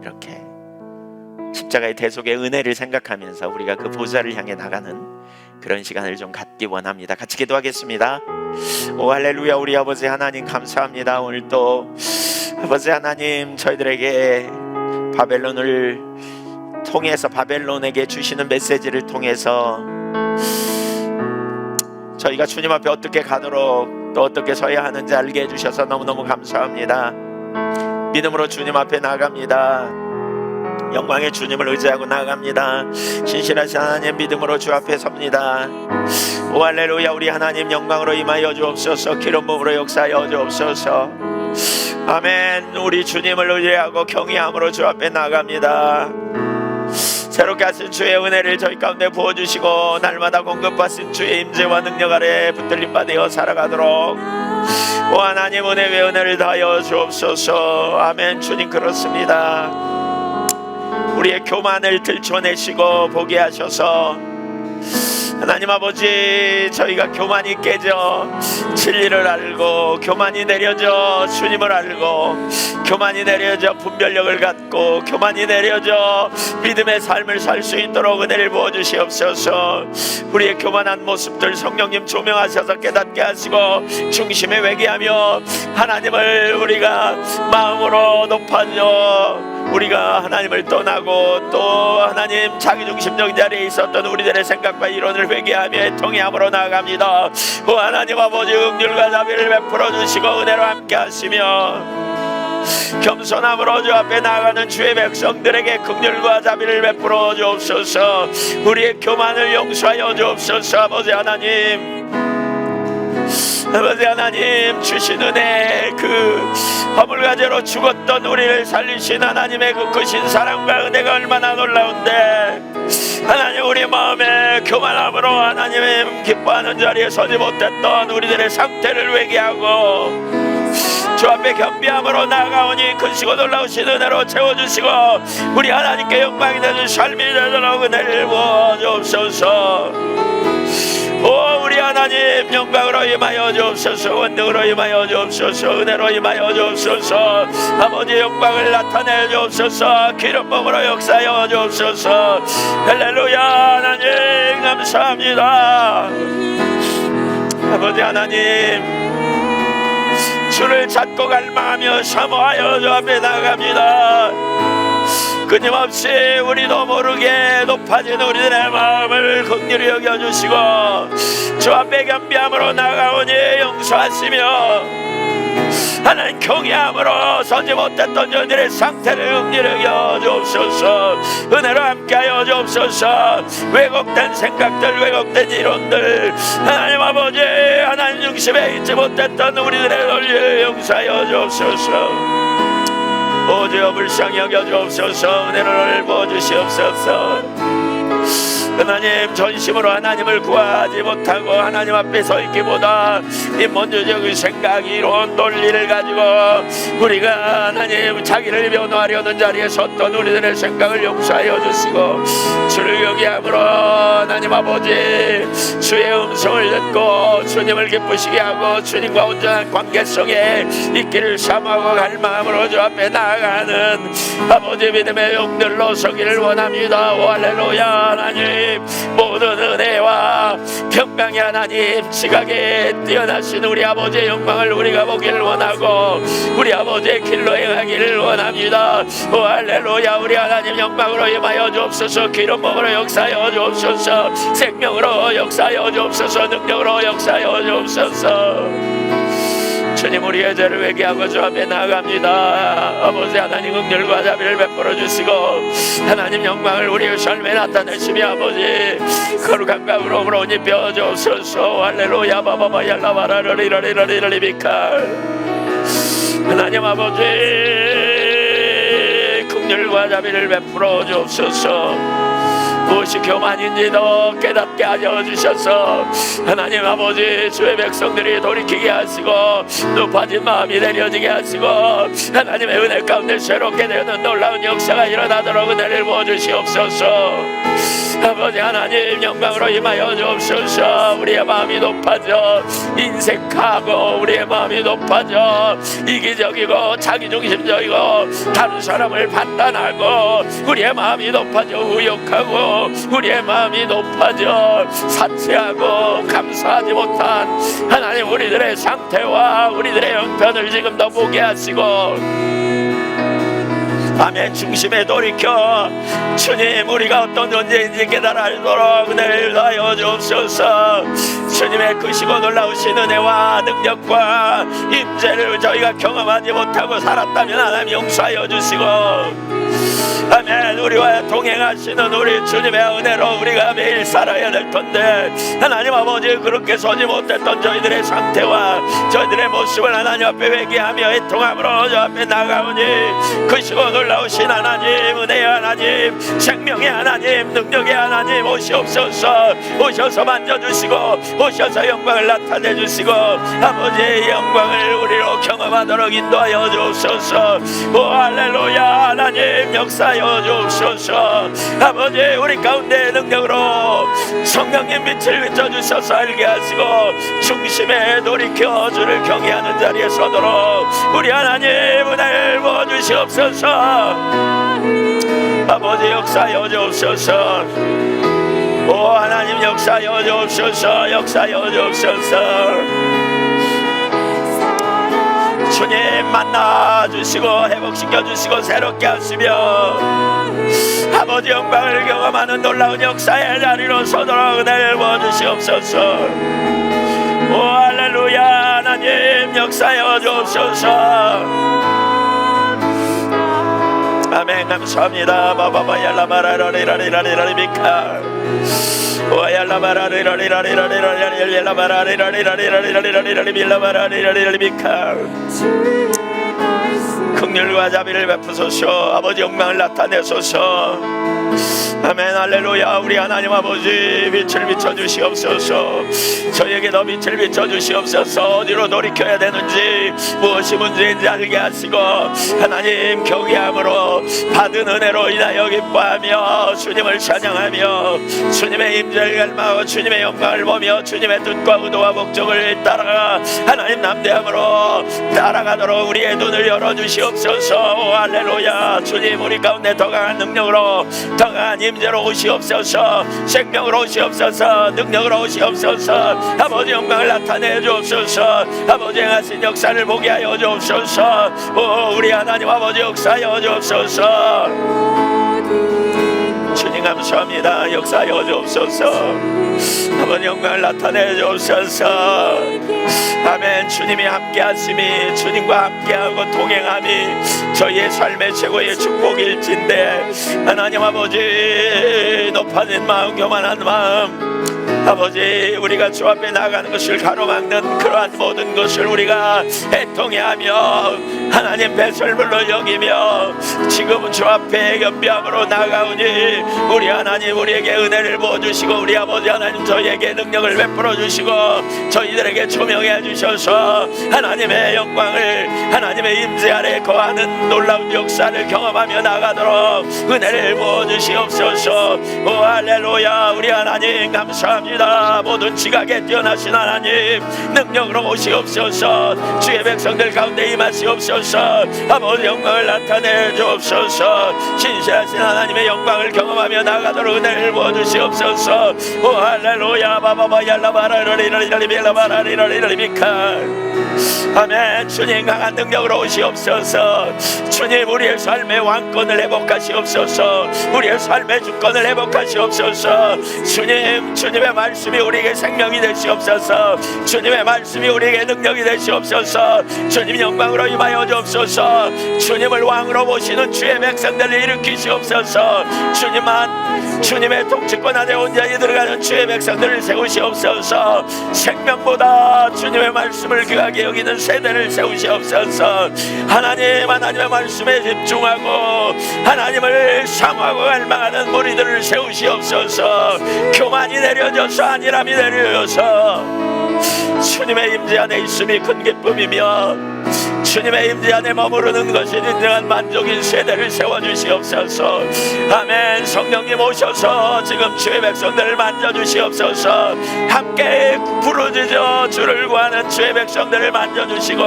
이렇게 십자가의 대속의 은혜를 생각하면서 우리가 그 보좌를 향해 나가는 그런 시간을 좀 갖기 원합니다. 같이 기도하겠습니다. 오 할렐루야. 우리 아버지 하나님 감사합니다. 오늘 또 아버지 하나님 저희들에게 바벨론을 통해서 바벨론에게 주시는 메시지를 통해서 저희가 주님 앞에 어떻게 가도록 또 어떻게 서야 하는지 알게 해주셔서 너무너무 감사합니다. 믿음으로 주님 앞에 나아갑니다. 영광의 주님을 의지하고 나아갑니다. 신실하신 하나님 믿음으로 주 앞에 섭니다. 오 할렐루야. 우리 하나님 영광으로 임하여 주옵소서. 기름 부음으로 역사하여 주옵소서. 아멘. 우리 주님을 의지하고 경외함으로 주 앞에 나아갑니다. 새롭게 하신 주의 은혜를 저희 가운데 부어주시고 날마다 공급하신 주의 임재와 능력 아래 붙들림 받아 살아가도록 오 하나님 은혜 위에 은혜를 다하여 주옵소서. 아멘. 주님 그렇습니다. 우리의 교만을 들춰내시고 보게 하셔서 하나님 아버지 저희가 교만이 깨져 진리를 알고 교만이 내려져 주님을 알고 교만이 내려져 분별력을 갖고 교만이 내려져 믿음의 삶을 살 수 있도록 은혜를 부어주시옵소서. 우리의 교만한 모습들 성령님 조명하셔서 깨닫게 하시고 중심에 외게 하며 하나님을 우리가 마음으로 높아져 우리가 하나님을 떠나고 또 하나님 자기중심적인 자리에 있었던 우리들의 생각과 이론을 회개하며 애통해함으로 나아갑니다. 오 하나님 아버지 긍휼과 자비를 베풀어 주시고 은혜로 함께 하시며 겸손함으로 주 앞에 나아가는 주의 백성들에게 긍휼과 자비를 베풀어 주옵소서. 우리의 교만을 용서하여 주옵소서. 아버지 하나님 아버지 하나님 주신 은혜 그 허물가제로 죽었던 우리를 살리신 하나님의 그 크신 사랑과 은혜가 얼마나 놀라운데 하나님 우리 마음에 교만함으로 하나님 기뻐하는 자리에 서지 못했던 우리들의 상태를 회개하고 주 앞에 겸비함으로 나아가오니 큰시고 놀라우신 은혜로 채워주시고 우리 하나님께 영광이 되는 삶이 되도록 은혜를 부어주옵소서. 오 우리 하나님 영광으로 임하여 주옵소서. 원능으로 임하여 주옵소서. 은혜로 임하여 주옵소서. 아버지 영광을 나타내 주옵소서. 기름 부음으로 역사하여 주옵소서. 할렐루야. 하나님 감사합니다. 아버지 하나님 주를 찾고 갈망하며 사모하여 주 앞에 나갑니다. 끊임없이 우리도 모르게 높아진 우리들의 마음을 긍휼히 여겨주시고 주 앞에 겸비함으로 나가오니 용서하시며 하나님 경외함으로 서지 못했던 저들의 상태를 긍휼히 여겨주옵소서. 은혜로 함께하여 주옵소서. 왜곡된 생각들 왜곡된 이론들 하나님 아버지 하나님 중심에 있지 못했던 우리들의 논리를 용서하여 주옵소서. 오주여 불쌍히 여겨 주옵소서. 은혜를 부어주시옵소서. 하나님 전심으로 하나님을 구하지 못하고 하나님 앞에 서 있기보다 인본주의적인 생각 이론 논리를 가지고 우리가 하나님 자기를 변호하려는 자리에 섰던 우리들의 생각을 용서하여 주시고 주를 경외함으로 하나님 아버지 주의 음성을 듣고 주님을 기쁘시게 하고 주님과 온전한 관계성에 있기를 사모하고 갈망함으로 주 앞에 나아가는 아버지 믿음의 용들로 서기를 원합니다. 오 할렐루야. 하나님 모든 은혜와 평강의 하나님 지각에 뛰어나신 우리 아버지의 영광을 우리가 보기를 원하고 우리 아버지의 길로 행하기를 원합니다. 오 할렐루야. 우리 하나님 영광으로 임하여 주옵소서. 기름 부음으로 역사하여 주옵소서. 생명으로 역사하여 주옵소서. 능력으로 역사하여 주옵소서. 주님 우리의 죄를 회개하고 주 앞에 나아갑니다. 아버지 하나님 긍휼과 자비를 베풀어 주시고 하나님 영광을 우리의 삶에 나타내시며 아버지 거룩한 가으로 옷 입혀 주옵소서. 할렐루야. 바바바 얄라바라 러리러리러리러리비칼 하나님 아버지 긍휼과 자비를 베풀어 주옵소서. 무엇이 교만인지도 깨닫게 하여 주셔서 하나님 아버지 주의 백성들이 돌이키게 하시고 높아진 마음이 내려지게 하시고 하나님의 은혜 가운데 새롭게 되는 놀라운 역사가 일어나도록 은혜를 부어주시옵소서. 아버지 하나님 영광으로 임하여 주옵소서. 우리의 마음이 높아져 인색하고 우리의 마음이 높아져 이기적이고 자기중심적이고 다른 사람을 판단하고 우리의 마음이 높아져 우욕하고 우리의 마음이 높아져 사치하고 감사하지 못한 하나님 우리들의 상태와 우리들의 형편을 지금도 보게 하시고 아멘. 중심에 돌이켜 주님 우리가 어떤 존재인지 깨달아 알도록 은혜를 다하여 주옵소서. 주님의 크시고 놀라우신 은혜와 능력과 임재를 저희가 경험하지 못하고 살았다면 하나님 용서하여 주시고 아멘. 우리와 동행하시는 우리 주님의 은혜로 우리가 매일 살아야 될 텐데 하나님 아버지 그렇게 서지 못했던 저희들의 상태와 저희들의 모습을 하나님 앞에 회개하며 애통함으로 저 앞에 나가오니 크시고 놀라우신 하나님 은혜의 하나님 생명의 하나님 능력의 하나님 오시옵소서. 오셔서 만져주시고 오셔서 영광을 나타내주시고 아버지의 영광을 우리로 경험하도록 인도하여 주옵소서. 오 할렐루야. 하나님 역사하여 주옵소서. 아버지 우리 가운데 능력으로 성령의 빛을 비춰주셔서 알게 하시고 중심에 돌이켜 주를 경외하는 자리에 서도록 우리 하나님 은혜를 부어주시옵소서. 아버지 역사하여 주옵소서. 오 하나님 역사하여 주옵소서. 역사하여 주옵소서. 주님 만나주시고 회복시켜주시고 새롭게 하시며 아버지 영광을 경험하는 놀라운 역사의 자리로 서도록 은혜를 부어주시옵소서. 오 할렐루야. 하나님 역사하여 주옵소서. 아멘. 감사합니다. 바바바얄라마라라리라리라리라리미카 오얄라마라리라리라리라리라리라리라리라리라리라리라리라리라리라리라리미카 긍휼과 자비를 베푸소서. 아버지 영광을 나타내소서. 아멘. 할렐루야. 우리 하나님 아버지 빛을 비춰주시옵소서. 저에게도 빛을 비춰주시옵소서. 어디로 돌이켜야 되는지 무엇이 문제인지 알게 하시고 하나님 경외함으로 받은 은혜로 인하여 기뻐하며 주님을 찬양하며 주님의 임재를 갈망하고 주님의 영광을 보며 주님의 뜻과 의도와 목적을 따라가 하나님 남대함으로 따라가도록 우리의 눈을 열어주시옵소서. 오 할렐루야. 주님 우리 가운데 더 강한 능력으로 더 강한 임재로 오시옵소서. 생명으로 오시옵소서. 능력으로 오시옵소서. 아버지 영광을 나타내 주옵소서. 아버지 행하신 역사를 보게 하여 주옵소서. 오 우리 하나님 아버지 역사하여 주옵소서. 주님 감사합니다. 역사하여 주옵소서. 아버지 영광을 나타내 주옵소서. 아멘. 주님이 함께 하심이 주님과 함께하고 동행함이 저희의 삶의 최고의 축복일진데 하나님 아버지 높아진 마음 교만한 마음 아버지 우리가 주 앞에 나가는 것을 가로막는 그러한 모든 것을 우리가 애통해하며 하나님 배설물로 여기며 지금은 주 앞에 겸비함으로 나가오니 우리 하나님 우리에게 은혜를 부어주시고 우리 아버지 하나님 저희에게 능력을 베풀어 주시고 저희들에게 조명해 주셔서 하나님의 영광을 하나님의 임재 아래 거하는 놀라운 역사를 경험하며 나가도록 은혜를 부어주시옵소서. 오 할렐루야. 우리 하나님 감사합니다. 모든 지각에 뛰어나신 하나님 능력으로 오시옵소서. 주의 백성들 가운데 임하시옵소서. 아버지 영광을 나타내 주옵소서. 신실하신 하나님의 영광을 경험하며 나가도록 은혜를 부어주시옵소서. 오 할렐루야. 바바바얄라바라리라리라리라리라리라리미카 아멘. 주님 강한 능력으로 오시옵소서. 주님 우리의 삶의 왕권을 회복하시옵소서. 우리의 삶의 주권을 회복하시옵소서. 주님 주님의 말씀이 우리에게 생명이 되시옵소서. 주님의 말씀이 우리에게 능력이 되시옵소서. 주님 영광으로 임하여 주옵소서. 주님을 왕으로 모시는 주의 백성들을 일으키시옵소서. 주님만 주님의 통치권 안에 온전히 들어가는 주의 백성들을 세우시옵소서. 생명보다 주님의 말씀을 귀하게 여기는 세대를 세우시옵소서. 하나님의 말씀에 집중하고 하나님을 사모하고 갈망하는 무리들을 세우시옵소서. 교만이 내려져서 안일함이 내려져서 주님의 임재 안에 있음이 큰 기쁨이며 주님의 임재 안에 머무르는 것이 진정한 만족인 세대를 세워주시옵소서. 아멘. 성령님 오셔서 지금 주의 백성들을 만져주시옵소서. 함께 부르짖어 주를 구하는 주의 백성들을 만져주시고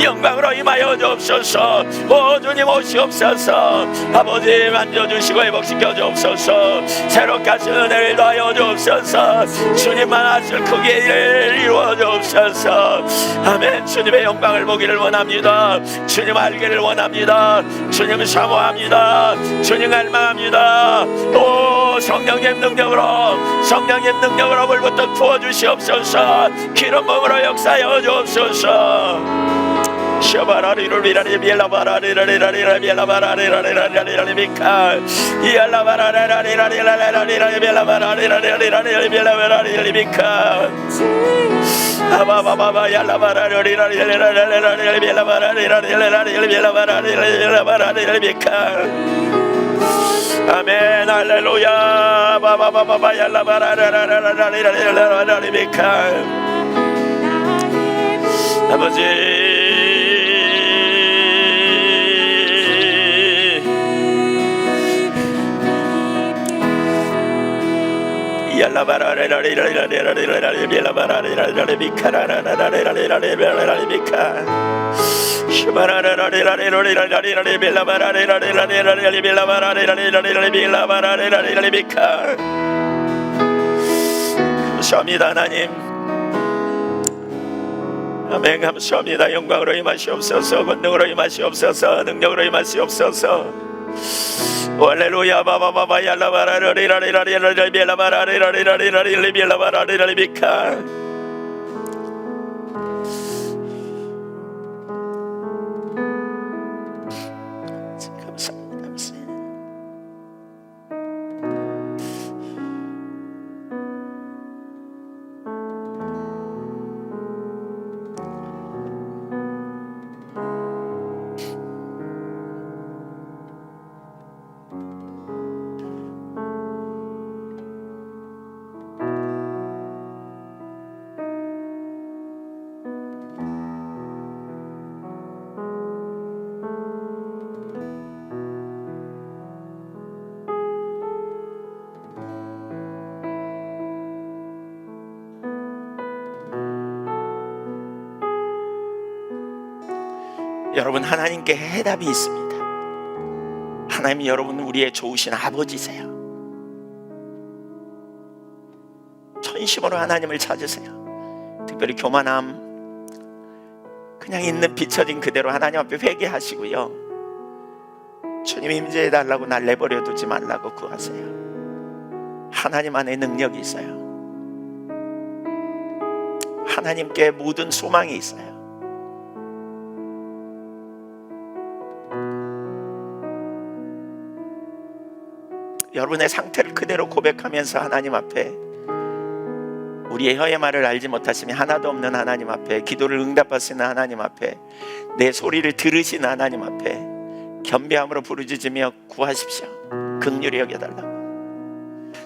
영광으로 임하여 주옵소서. 오 주님 오시옵소서. 아버지 만져주시고 회복시켜 주옵소서. 새롭게 하신 은혜를 더하여 주옵소서. 주님만 하실 크게 일을 이루어 주옵소서. 아멘. 주님의 영광을 보기를 원합니다. 주님 알기를 원합니다. 주님 사모합니다. 주님 갈망합니다. 오 성령님 능력으로 물부터 부어주시옵소서. 기름 부음으로 역사하여 주옵소서. 샤바라리를 비라리 비엘라바라리라리라리라 비엘라바라리라리라리라리 비카 이알라바라리라리라리라리라리 비엘라바라리라리라리라리 비엘라바라리라리 비카 아바바바바 얄라바라리라리라리라리 비엘라바라리라리라리 비엘라바라리라리라리 비카 아멘 할렐루야 바바바바바 얄라바라리라리라리 비카 아버지 감사합니다 하나님. 아멘. 감사합니다. 영광으로 임하시옵소서. 권능으로 임하시옵소서. 능력으로 임하시옵소서. 할렐루야 바바바바 얄라바라리라리라리라리 비엘라바라리라리라리라리 비엘라바라리라리 비카 감사합니다. 여러분 하나님께 해답이 있습니다. 하나님 여러분은 우리의 좋으신 아버지세요. 전심으로 하나님을 찾으세요. 특별히 교만함 그냥 있는 비춰진 그대로 하나님 앞에 회개하시고요. 주님 임재해달라고 날 내버려 두지 말라고 구하세요. 하나님 안에 능력이 있어요. 하나님께 모든 소망이 있어요. 여러분의 상태를 그대로 고백하면서 하나님 앞에 우리의 혀의 말을 알지 못하시며 하나도 없는 하나님 앞에 기도를 응답하시는 하나님 앞에 내 소리를 들으시는 하나님 앞에 겸비함으로 부르짖으며 구하십시오. 긍휼히 여겨달라고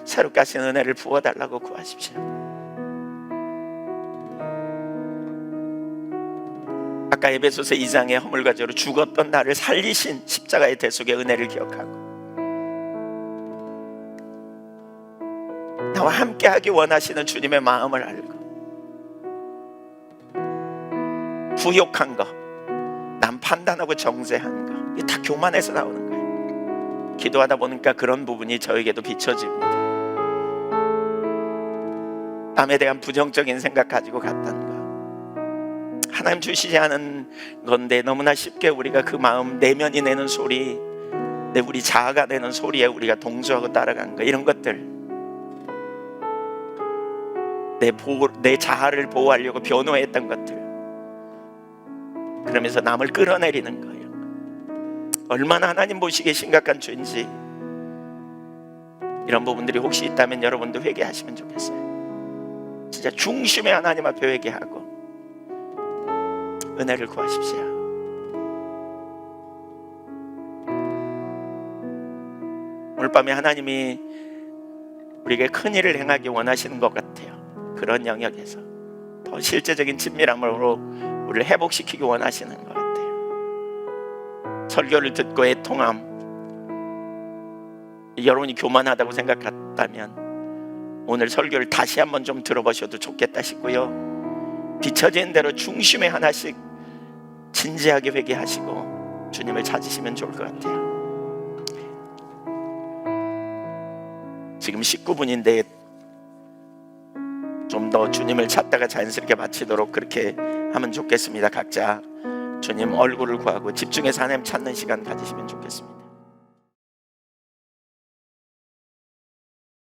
새롭게 하신 은혜를 부어달라고 구하십시오. 아까 에베소서 2장의 허물과 죄로 죽었던 나를 살리신 십자가의 대속의 은혜를 기억하고 나와 함께하기 원하시는 주님의 마음을 알고 부욕한 거, 남 판단하고 정죄한 거 이게 다 교만에서 나오는 거예요. 기도하다 보니까 그런 부분이 저에게도 비춰집니다. 남에 대한 부정적인 생각 가지고 갔다는 거 하나님 주시지 않은 건데 너무나 쉽게 우리가 그 마음 내면이 내는 소리 우리 자아가 내는 소리에 우리가 동조하고 따라간 거 이런 것들 내 자아를 보호하려고 변호했던 것들 그러면서 남을 끌어내리는 거예요. 얼마나 하나님 보시기에 심각한 죄인지 이런 부분들이 혹시 있다면 여러분도 회개하시면 좋겠어요. 진짜 중심에 하나님 앞에 회개하고 은혜를 구하십시오. 오늘 밤에 하나님이 우리에게 큰 일을 행하기 원하시는 것 같아요. 그런 영역에서 더 실제적인 친밀함으로 우리를 회복시키기 원하시는 것 같아요. 설교를 듣고 애통함, 여러분이 교만하다고 생각했다면 오늘 설교를 다시 한번 좀 들어보셔도 좋겠다 싶고요. 비춰진 대로 중심에 하나씩 진지하게 회개하시고 주님을 찾으시면 좋을 것 같아요. 지금 19분인데 좀 더 주님을 찾다가 자연스럽게 마치도록 그렇게 하면 좋겠습니다. 각자 주님 얼굴을 구하고 집중해서 하나님 찾는 시간 가지시면 좋겠습니다.